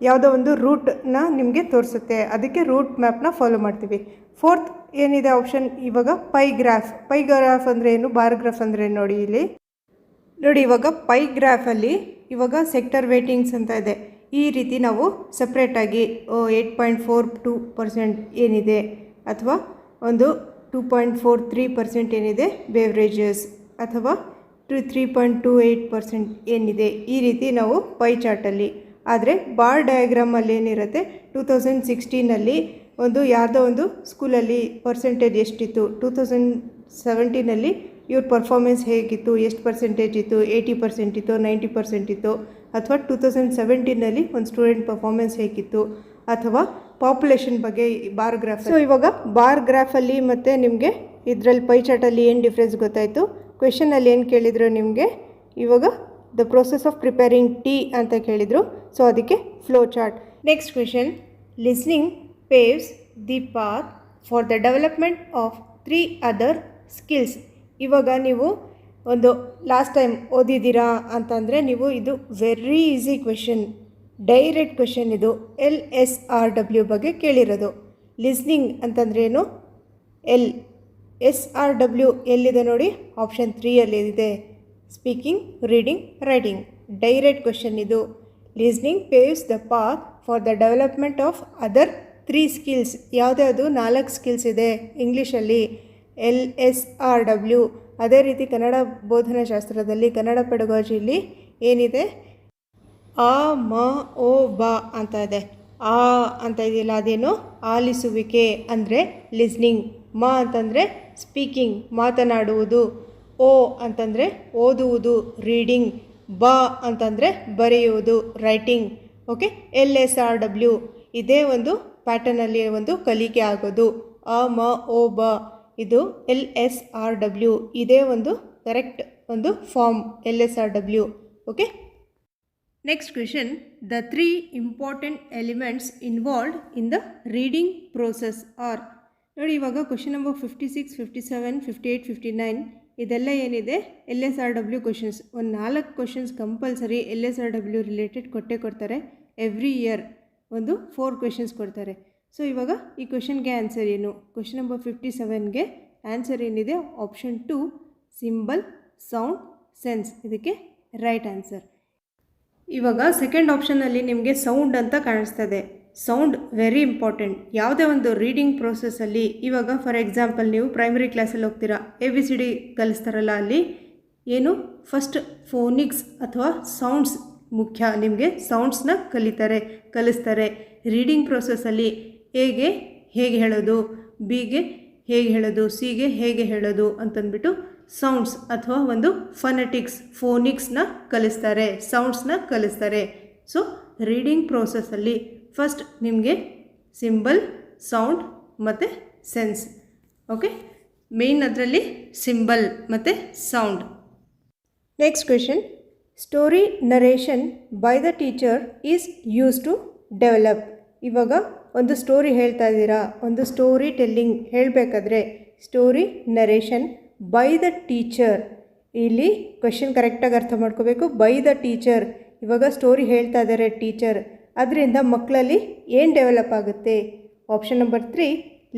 ಯಾವುದೋ ಒಂದು ರೂಟನ್ನ ನಿಮಗೆ ತೋರಿಸುತ್ತೆ, ಅದಕ್ಕೆ ರೂಟ್ ಮ್ಯಾಪ್ನ ಫಾಲೋ ಮಾಡ್ತೀವಿ. ಫೋರ್ತ್ ಏನಿದೆ ಆಪ್ಷನ್, ಇವಾಗ ಪೈ ಗ್ರಾಫ್ ಅಂದರೆ ಏನು, ಬಾರ್ ಗ್ರಾಫ್ ಅಂದರೆ ನೋಡಿ ಇಲ್ಲಿ ನೋಡಿ. ಇವಾಗ ಪೈ ಗ್ರಾಫಲ್ಲಿ ಇವಾಗ ಸೆಕ್ಟರ್ ವೇಟಿಂಗ್ಸ್ ಅಂತ ಇದೆ. ಈ ರೀತಿ ನಾವು ಸಪ್ರೇಟಾಗಿ 8.42% ಏನಿದೆ ಅಥವಾ ಒಂದು 2.43% ಏನಿದೆ ಬೇವ್ರೇಜಸ್, ಅಥವಾ 3.28% ಏನಿದೆ. ಈ ರೀತಿ ನಾವು ಪೈ ಚಾರ್ಟಲ್ಲಿ. ಆದರೆ ಬಾರ್ ಡಯಾಗ್ರಾಮಲ್ಲಿ ಏನಿರುತ್ತೆ, 2016 ಒಂದು ಯಾವುದೋ ಒಂದು ಸ್ಕೂಲಲ್ಲಿ ಪರ್ಸೆಂಟೇಜ್ ಎಷ್ಟಿತ್ತು, 2017 ಇವ್ರ ಪರ್ಫಾರ್ಮೆನ್ಸ್ ಹೇಗಿತ್ತು, ಎಷ್ಟು ಪರ್ಸೆಂಟೇಜ್ ಇತ್ತು, 80% ಇತ್ತು, 90% ಇತ್ತು, ಅಥವಾ 2017 ಒಂದು ಸ್ಟೂಡೆಂಟ್ ಪರ್ಫಾರ್ಮೆನ್ಸ್ ಹೇಗಿತ್ತು, ಅಥವಾ ಪಾಪ್ಯುಲೇಷನ್ ಬಗ್ಗೆ ಬಾರ್ ಗ್ರಾಫ್. ಸೊ ಇವಾಗ ಬಾರ್ ಗ್ರಾಫಲ್ಲಿ ಮತ್ತು ನಿಮಗೆ ಇದರಲ್ಲಿ ಪೈ ಚಾರ್ಟಲ್ಲಿ ಏನು ಡಿಫ್ರೆನ್ಸ್ ಗೊತ್ತಾಯಿತು. ಕ್ವೆಶನಲ್ಲಿ ಏನು ಕೇಳಿದ್ರು ನಿಮಗೆ, ಇವಾಗ the process of preparing tea ಅಂತ ಕೇಳಿದರು. ಸೊ ಅದಕ್ಕೆ flow chart. Next question, listening paves the path for the development of 3 other skills. ಇವಾಗ ನೀವು ಒಂದು ಲಾಸ್ಟ್ ಟೈಮ್ ಓದಿದ್ದೀರಾ ಅಂತಂದರೆ ನೀವು ಇದು very easy question, direct question. ಇದು LSRW ಬಗ್ಗೆ ಕೇಳಿರೋದು. ಲಿಸ್ನಿಂಗ್ ಅಂತಂದರೆ ಏನು, SRW ಎಲ್ಲಿದೆ ನೋಡಿ, ಆಪ್ಷನ್ 3 ಇದೆ. Speaking, reading, writing. Direct question ಇದು. Listening paves the path for the development of other 3 skills. ಯಾವುದ್ಯಾವುದು 4 ಸ್ಕಿಲ್ಸ್ ಇದೆ ಇಂಗ್ಲೀಷಲ್ಲಿ, LSRW. ಅದೇ ರೀತಿ ಕನ್ನಡ ಬೋಧನಾಶಾಸ್ತ್ರದಲ್ಲಿ, ಕನ್ನಡ ಪೆಡಗಾಜಿಯಲ್ಲಿ ಏನಿದೆ, ಆ, ಮ, ಓ, ಬಾ ಅಂತ ಇದೆ. ಆ ಅಂತ ಇದೆಯಲ್ಲ, ಅದೇನು ಆಲಿಸುವಿಕೆ ಅಂದರೆ ಲಿಸ್ನಿಂಗ್. ಮ ಅಂತಂದರೆ ಸ್ಪೀಕಿಂಗ್, ಮಾತನಾಡುವುದು. ಓ ಅಂತಂದರೆ ಓದುವುದು, ರೀಡಿಂಗ್. ಬಾ ಅಂತಂದರೆ ಬರೆಯುವುದು, ರೈಟಿಂಗ್. ಓಕೆ, LSRW ಇದೇ ಒಂದು ಪ್ಯಾಟರ್ನಲ್ಲಿ ಒಂದು ಕಲಿಕೆ ಆಗೋದು. ಆ, ಮ, ಓ, ಬಾ ಇದು LSRW. ಇದೇ ಒಂದು ಕರೆಕ್ಟ್ ಒಂದು form LSRW. Okay. Next question, the 3 important elements involved in the reading process are. ನೋಡಿ, ಇವಾಗ ಕ್ವೆಶನ್ ನಂಬರ್ 56, 57, 58, 59 ಇದೆಲ್ಲ ಏನಿದೆ LSRW ಕ್ವೆಶನ್ಸ್. ಒಂದು 4 ಕ್ವೆಶನ್ಸ್ ಕಂಪಲ್ಸರಿ LSRW ರಿಲೇಟೆಡ್ ಕೊಡ್ತಾರೆ. ಎವ್ರಿ ಇಯರ್ ಒಂದು 4 ಕ್ವೆಶನ್ಸ್ ಕೊಡ್ತಾರೆ. ಸೊ ಇವಾಗ ಈ ಕ್ವೆಶನ್ಗೆ ಆನ್ಸರ್ ಏನು? ಕ್ವೆಶನ್ ನಂಬರ್ 57ಗೆ ಆನ್ಸರ್ ಏನಿದೆ, ಆಪ್ಷನ್ 2 ಸಿಂಬಲ್, ಸೌಂಡ್, ಸೆನ್ಸ್. ಇದಕ್ಕೆ ರೈಟ್ ಆನ್ಸರ್. ಇವಾಗ ಸೆಕೆಂಡ್ ಆಪ್ಷನಲ್ಲಿ ನಿಮಗೆ ಸೌಂಡ್ ಅಂತ ಕಾಣಿಸ್ತದೆ. ಸೌಂಡ್ ವೆರಿ ಇಂಪಾರ್ಟೆಂಟ್ ಯಾವುದೇ ಒಂದು ರೀಡಿಂಗ್ ಪ್ರೋಸೆಸ್ಸಲ್ಲಿ. ಇವಾಗ ಫಾರ್ ಎಕ್ಸಾಂಪಲ್ ನೀವು ಪ್ರೈಮರಿ ಕ್ಲಾಸಲ್ಲಿ ಹೋಗ್ತೀರಾ, ABCD ಕಲಿಸ್ತಾರಲ್ಲ, ಅಲ್ಲಿ ಏನು ಫಸ್ಟ್ ಫೋನಿಕ್ಸ್ ಅಥವಾ ಸೌಂಡ್ಸ್ ಮುಖ್ಯ. ನಿಮಗೆ ಸೌಂಡ್ಸ್ನ ಕಲಿಸ್ತಾರೆ. ರೀಡಿಂಗ್ ಪ್ರೋಸೆಸ್ಸಲ್ಲಿ ಹೇಗೆ ಹೇಳೋದು, ಬಿಗೆ ಹೇಗೆ ಹೇಳೋದು, ಸಿಗೆ ಹೇಗೆ ಹೇಳೋದು ಅಂತಂದ್ಬಿಟ್ಟು ಸೌಂಡ್ಸ್ ಅಥವಾ ಒಂದು ಫೋನಿಕ್ಸ್ನ ಕಲಿಸ್ತಾರೆ, ಸೌಂಡ್ಸ್ನ ಕಲಿಸ್ತಾರೆ. ಸೊ ರೀಡಿಂಗ್ ಪ್ರೋಸೆಸ್ಸಲ್ಲಿ ಫಸ್ಟ್ ನಿಮಗೆ ಸಿಂಬಲ್, ಸೌಂಡ್ ಮತ್ತು ಸೆನ್ಸ್. ಓಕೆ, ಮೇನ್ ಅದರಲ್ಲಿ ಸಿಂಬಲ್ ಮತ್ತು sound. Next question, story narration by the teacher is use to develop. ಇವಾಗ ಒಂದು ಸ್ಟೋರಿ ಹೇಳ್ತಾ ಇದ್ದೀರಾ, ಒಂದು ಸ್ಟೋರಿ ಟೆಲ್ಲಿಂಗ್ ಹೇಳಬೇಕಾದ್ರೆ story narration by the teacher. ಇಲ್ಲಿ ಕ್ವೆಶನ್ ಕರೆಕ್ಟಾಗಿ ಅರ್ಥ ಮಾಡ್ಕೋಬೇಕು. ಬೈ ದ ಟೀಚರ್, ಇವಾಗ ಸ್ಟೋರಿ ಹೇಳ್ತಾ ಇದ್ದಾರೆ ಟೀಚರ್, ಅದರಿಂದ ಮಕ್ಕಳಲ್ಲಿ ಏನು ಡೆವಲಪ್ ಆಗುತ್ತೆ? Option number 3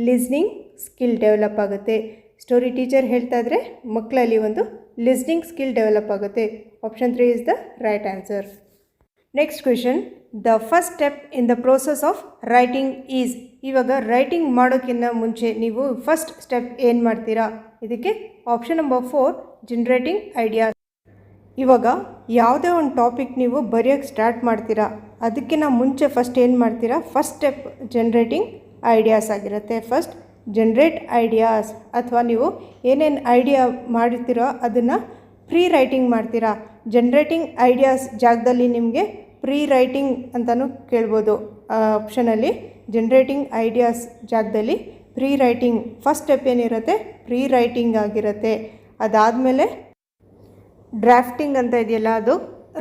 listening skill develop ಆಗುತ್ತೆ. ಸ್ಟೋರಿ ಟೀಚರ್ ಹೇಳ್ತಾ ಇದ್ದರೆ ಮಕ್ಕಳಲ್ಲಿ ಒಂದು ಲಿಸ್ನಿಂಗ್ ಸ್ಕಿಲ್ ಡೆವಲಪ್ ಆಗುತ್ತೆ. Option 3 is the right answer. Next question, the first step in the process of writing is. ಇವಾಗ ರೈಟಿಂಗ್ ಮಾಡೋಕ್ಕಿಂತ ಮುಂಚೆ ನೀವು ಫಸ್ಟ್ ಸ್ಟೆಪ್ ಏನು ಮಾಡ್ತೀರಾ? ಇದಕ್ಕೆ ಆಪ್ಷನ್ ನಂಬರ್ 4 ಜನರೇಟಿಂಗ್ ಐಡಿಯಾಸ್. ಇವಾಗ ಯಾವುದೇ ಒಂದು ಟಾಪಿಕ್ ನೀವು ಬರೆಯೋಕ್ಕೆ ಸ್ಟಾರ್ಟ್ ಮಾಡ್ತೀರಾ, ಅದಕ್ಕಿಂತ ಮುಂಚೆ ಫಸ್ಟ್ ಏನು ಮಾಡ್ತೀರಾ? ಫಸ್ಟ್ ಸ್ಟೆಪ್ ಜನರೇಟಿಂಗ್ ಐಡಿಯಾಸ್ ಆಗಿರುತ್ತೆ. ಫಸ್ಟ್ ಜನರೇಟ್ ಐಡಿಯಾಸ್, ಅಥವಾ ನೀವು ಏನೇನು ಐಡಿಯಾ ಮಾಡಿರ್ತೀರೋ ಅದನ್ನು ಪ್ರೀ ರೈಟಿಂಗ್ ಮಾಡ್ತೀರಾ. ಜನರೇಟಿಂಗ್ ಐಡಿಯಾಸ್ ಜಾಗದಲ್ಲಿ ನಿಮಗೆ ಪ್ರೀ ರೈಟಿಂಗ್ ಅಂತಲೂ ಕೇಳ್ಬೋದು. ಆಪ್ಷನಲ್ಲಿ ಜನರೇಟಿಂಗ್ ಐಡಿಯಾಸ್ ಜಾಗದಲ್ಲಿ ಪ್ರೀ ರೈಟಿಂಗ್. ಫಸ್ಟ್ ಸ್ಟೆಪ್ ಏನಿರುತ್ತೆ? ಪ್ರೀ ರೈಟಿಂಗ್ ಆಗಿರುತ್ತೆ. ಅದಾದಮೇಲೆ ಡ್ರಾಫ್ಟಿಂಗ್ ಅಂತ ಇದೆಯಲ್ಲ, ಅದು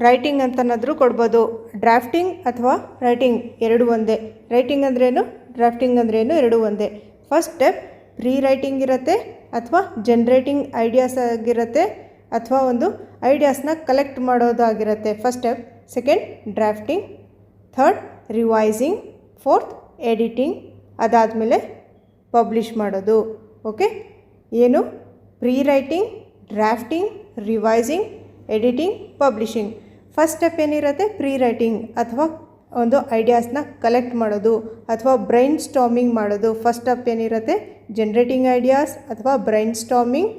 ರೈಟಿಂಗ್ ಅಂತನಾದರೂ ಕೊಡ್ಬೋದು. ಡ್ರಾಫ್ಟಿಂಗ್ ಅಥವಾ ರೈಟಿಂಗ್ ಎರಡು ಒಂದೇ. ರೈಟಿಂಗ್ ಅಂದ್ರೇನು, ಡ್ರಾಫ್ಟಿಂಗ್ ಅಂದ್ರೇನು, ಎರಡೂ ಒಂದೇ. ಫಸ್ಟ್ ಸ್ಟೆಪ್ ಪ್ರೀ ರೈಟಿಂಗ್ ಇರುತ್ತೆ, ಅಥವಾ ಜನರೇಟಿಂಗ್ ಐಡಿಯಾಸ್ ಆಗಿರುತ್ತೆ, ಅಥವಾ ಒಂದು ಐಡಿಯಾಸ್ನ ಕಲೆಕ್ಟ್ ಮಾಡೋದಾಗಿರುತ್ತೆ first step. Second drafting, third revising, fourth editing, ಅದಾದಮೇಲೆ ಪಬ್ಲಿಷ್ ಮಾಡೋದು. ಓಕೆ, ಏನು? Pre writing, drafting, revising, editing, publishing. First step ಏನಿರುತ್ತೆ? ಪ್ರೀ ರೈಟಿಂಗ್ ಅಥವಾ ಒಂದು ಐಡಿಯಾಸ್ನ ಕಲೆಕ್ಟ್ ಮಾಡೋದು ಅಥವಾ ಬ್ರೈನ್ ಸ್ಟಾರ್ಮಿಂಗ್ ಮಾಡೋದು. ಫಸ್ಟ್ ಸ್ಟೆಪ್ ಏನಿರುತ್ತೆ, ಜನರೇಟಿಂಗ್ ಐಡಿಯಾಸ್ ಅಥವಾ ಬ್ರೈನ್ ಸ್ಟಾರ್ಮಿಂಗ್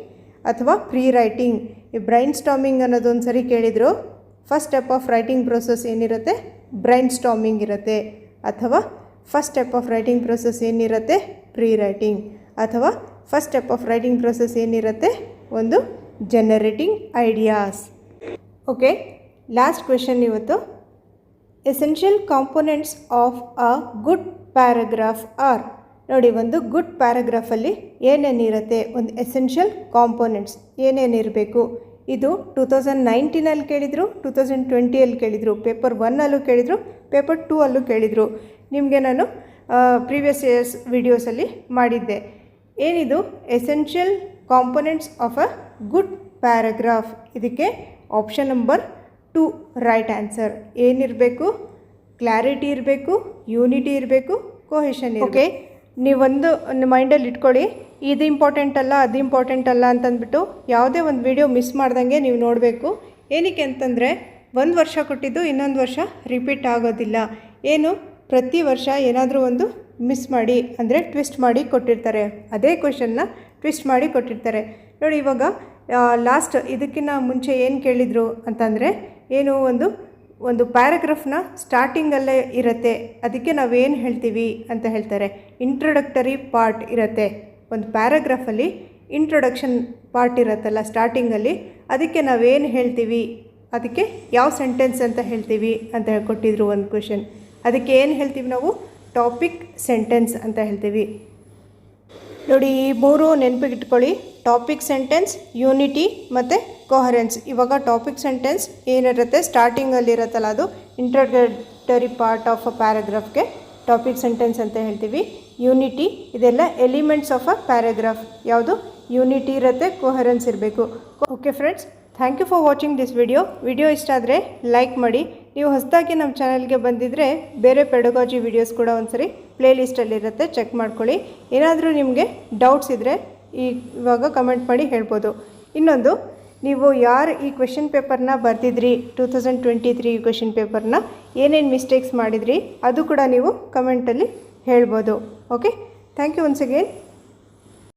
ಅಥವಾ ಪ್ರೀ ರೈಟಿಂಗ್. ಈ ಬ್ರೈನ್ ಸ್ಟಾರ್ಮಿಂಗ್ ಅನ್ನೋದೊಂದು ಸರಿ ಕೇಳಿದರು. First step of writing process ಏನಿರುತ್ತೆ, ಬ್ರೈನ್ ಸ್ಟಾರ್ಮಿಂಗ್ ಇರುತ್ತೆ. ಅಥವಾ first step of writing process ಏನಿರುತ್ತೆ, ಪ್ರೀ ರೈಟಿಂಗ್. ಅಥವಾ first step of writing process ಏನಿರುತ್ತೆ, ಒಂದು generating ideas. Okay, last question ಇವತ್ತು. Essential components of a good paragraph are. ನೋಡಿ, ಒಂದು ಗುಡ್ ಪ್ಯಾರಾಗ್ರಾಫಲ್ಲಿ ಏನೇನಿರುತ್ತೆ, ಒಂದು ಎಸೆನ್ಷಿಯಲ್ ಕಾಂಪೊನೆಂಟ್ಸ್ ಏನೇನಿರಬೇಕು. ಇದು 2019 ಕೇಳಿದರು, 2020 ಕೇಳಿದರು, ಪೇಪರ್ 1 ಕೇಳಿದರು, ಪೇಪರ್ 2 ಕೇಳಿದರು. ನಿಮಗೆ ನಾನು ಪ್ರೀವಿಯಸ್ ಇಯರ್ಸ್ ವಿಡಿಯೋಸಲ್ಲಿ ಮಾಡಿದ್ದೆ. ಏನಿದು essential components of a good paragraph. ಇದಕ್ಕೆ ಆಪ್ಷನ್ ನಂಬರ್ 2 ರೈಟ್ ಆನ್ಸರ್. ಏನಿರಬೇಕು, ಕ್ಲಾರಿಟಿ ಇರಬೇಕು, ಯೂನಿಟಿ ಇರಬೇಕು, ಕೊಹೆಷನ್. ಓಕೆ, ನೀವೊಂದು ಮೈಂಡಲ್ಲಿ ಇಟ್ಕೊಳ್ಳಿ, ಇದು ಇಂಪಾರ್ಟೆಂಟ್ ಅಲ್ಲ, ಅದು ಇಂಪಾರ್ಟೆಂಟ್ ಅಲ್ಲ ಅಂತಂದ್ಬಿಟ್ಟು ಯಾವುದೇ ಒಂದು ವಿಡಿಯೋ ಮಿಸ್ ಮಾಡ್ದಂಗೆ ನೀವು ನೋಡಬೇಕು. ಏನಕ್ಕೆ ಅಂತಂದರೆ, ಒಂದು ವರ್ಷ ಕೊಟ್ಟಿದ್ದು ಇನ್ನೊಂದು ವರ್ಷ ರಿಪೀಟ್ ಆಗೋದಿಲ್ಲ. ಏನು, ಪ್ರತಿ ವರ್ಷ ಏನಾದರೂ ಒಂದು ಮಿಸ್ ಮಾಡಿ, ಅಂದರೆ ಟ್ವಿಸ್ಟ್ ಮಾಡಿ ಕೊಟ್ಟಿರ್ತಾರೆ. ಅದೇ ಕ್ವೆಶನ್ನ ಟ್ವಿಸ್ಟ್ ಮಾಡಿ ಕೊಟ್ಟಿರ್ತಾರೆ. ನೋಡಿ, ಇವಾಗ ಲಾಸ್ಟ್ ಇದಕ್ಕಿಂತ ಮುಂಚೆ ಏನು ಕೇಳಿದರು ಅಂತಂದರೆ, ಏನು ಒಂದು ಪ್ಯಾರಾಗ್ರಾಫ್ನ ಸ್ಟಾರ್ಟಿಂಗಲ್ಲೇ ಇರುತ್ತೆ, ಅದಕ್ಕೆ ನಾವೇನು ಹೇಳ್ತೀವಿ ಅಂತ ಹೇಳ್ತಾರೆ. ಇಂಟ್ರೊಡಕ್ಟರಿ ಪಾರ್ಟ್ ಇರುತ್ತೆ ಒಂದು ಪ್ಯಾರಾಗ್ರಾಫಲ್ಲಿ. ಇಂಟ್ರೊಡಕ್ಷನ್ ಪಾರ್ಟ್ ಇರುತ್ತಲ್ಲ ಸ್ಟಾರ್ಟಿಂಗಲ್ಲಿ, ಅದಕ್ಕೆ ನಾವೇನು ಹೇಳ್ತೀವಿ, ಅದಕ್ಕೆ ಯಾವ ಸೆಂಟೆನ್ಸ್ ಅಂತ ಹೇಳ್ತೀವಿ ಅಂತ ಹೇಳ್ಕೊಟ್ಟಿದ್ರು ಒಂದು ಕ್ವೆಶನ್. ಅದಕ್ಕೆ ಏನು ಹೇಳ್ತೀವಿ ನಾವು, ಟಾಪಿಕ್ ಸೆಂಟೆನ್ಸ್ ಅಂತ ಹೇಳ್ತೀವಿ. ನೋಡಿ, ಈ ಮೂರು ನೆನಪಿಗೆ ಇಟ್ಕೊಳ್ಳಿ, ಟಾಪಿಕ್ ಸೆಂಟೆನ್ಸ್, ಯೂನಿಟಿ ಮತ್ತು ಕೊಹರೆನ್ಸ್. ಇವಾಗ ಟಾಪಿಕ್ ಸೆಂಟೆನ್ಸ್ ಏನಿರುತ್ತೆ ಸ್ಟಾರ್ಟಿಂಗಲ್ಲಿ ಇರುತ್ತಲ್ಲ, ಅದು ಇಂಟ್ರೊಡಕ್ಟರಿ ಪಾರ್ಟ್ ಆಫ್ ಅ ಪ್ಯಾರಾಗ್ರಾಫ್ಗೆ ಟಾಪಿಕ್ ಸೆಂಟೆನ್ಸ್ ಅಂತ ಹೇಳ್ತೀವಿ. ಯೂನಿಟಿ, ಇದೆಲ್ಲ ಎಲಿಮೆಂಟ್ಸ್ ಆಫ್ ಅ ಪ್ಯಾರಾಗ್ರಾಫ್. ಯಾವುದು, ಯೂನಿಟಿ ಇರುತ್ತೆ, ಕೊಹರೆನ್ಸ್ ಇರಬೇಕು. Okay friends, thank you for watching this video ಇಷ್ಟ ಆದರೆ ಲೈಕ್ ಮಾಡಿ. ನೀವು ಹೊಸದಾಗಿ ನಮ್ಮ ಚಾನಲ್ಗೆ ಬಂದಿದ್ದರೆ ಬೇರೆ ಪೆಡಗಾಜಿ ವಿಡಿಯೋಸ್ ಕೂಡ ಒಂದ್ಸರಿ ಪ್ಲೇಲಿಸ್ಟಲ್ಲಿರುತ್ತೆ, ಚೆಕ್ ಮಾಡ್ಕೊಳ್ಳಿ. ಏನಾದರೂ ನಿಮಗೆ ಡೌಟ್ಸ್ ಇದ್ದರೆ ಇವಾಗ ಕಮೆಂಟ್ ಮಾಡಿ ಹೇಳ್ಬೋದು. ಇನ್ನೊಂದು, ನೀವು ಯಾರು ಈ ಕ್ವೆಶನ್ ಪೇಪರ್ನ ಬರ್ತಿದ್ರಿ, 2023 ಕ್ವೆಶನ್ ಪೇಪರ್ನ ಏನೇನು ಮಿಸ್ಟೇಕ್ಸ್ ಮಾಡಿದ್ರಿ ಅದು ಕೂಡ ನೀವು ಕಮೆಂಟಲ್ಲಿ ಹೇಳ್ಬೋದು. Okay, thank you once again.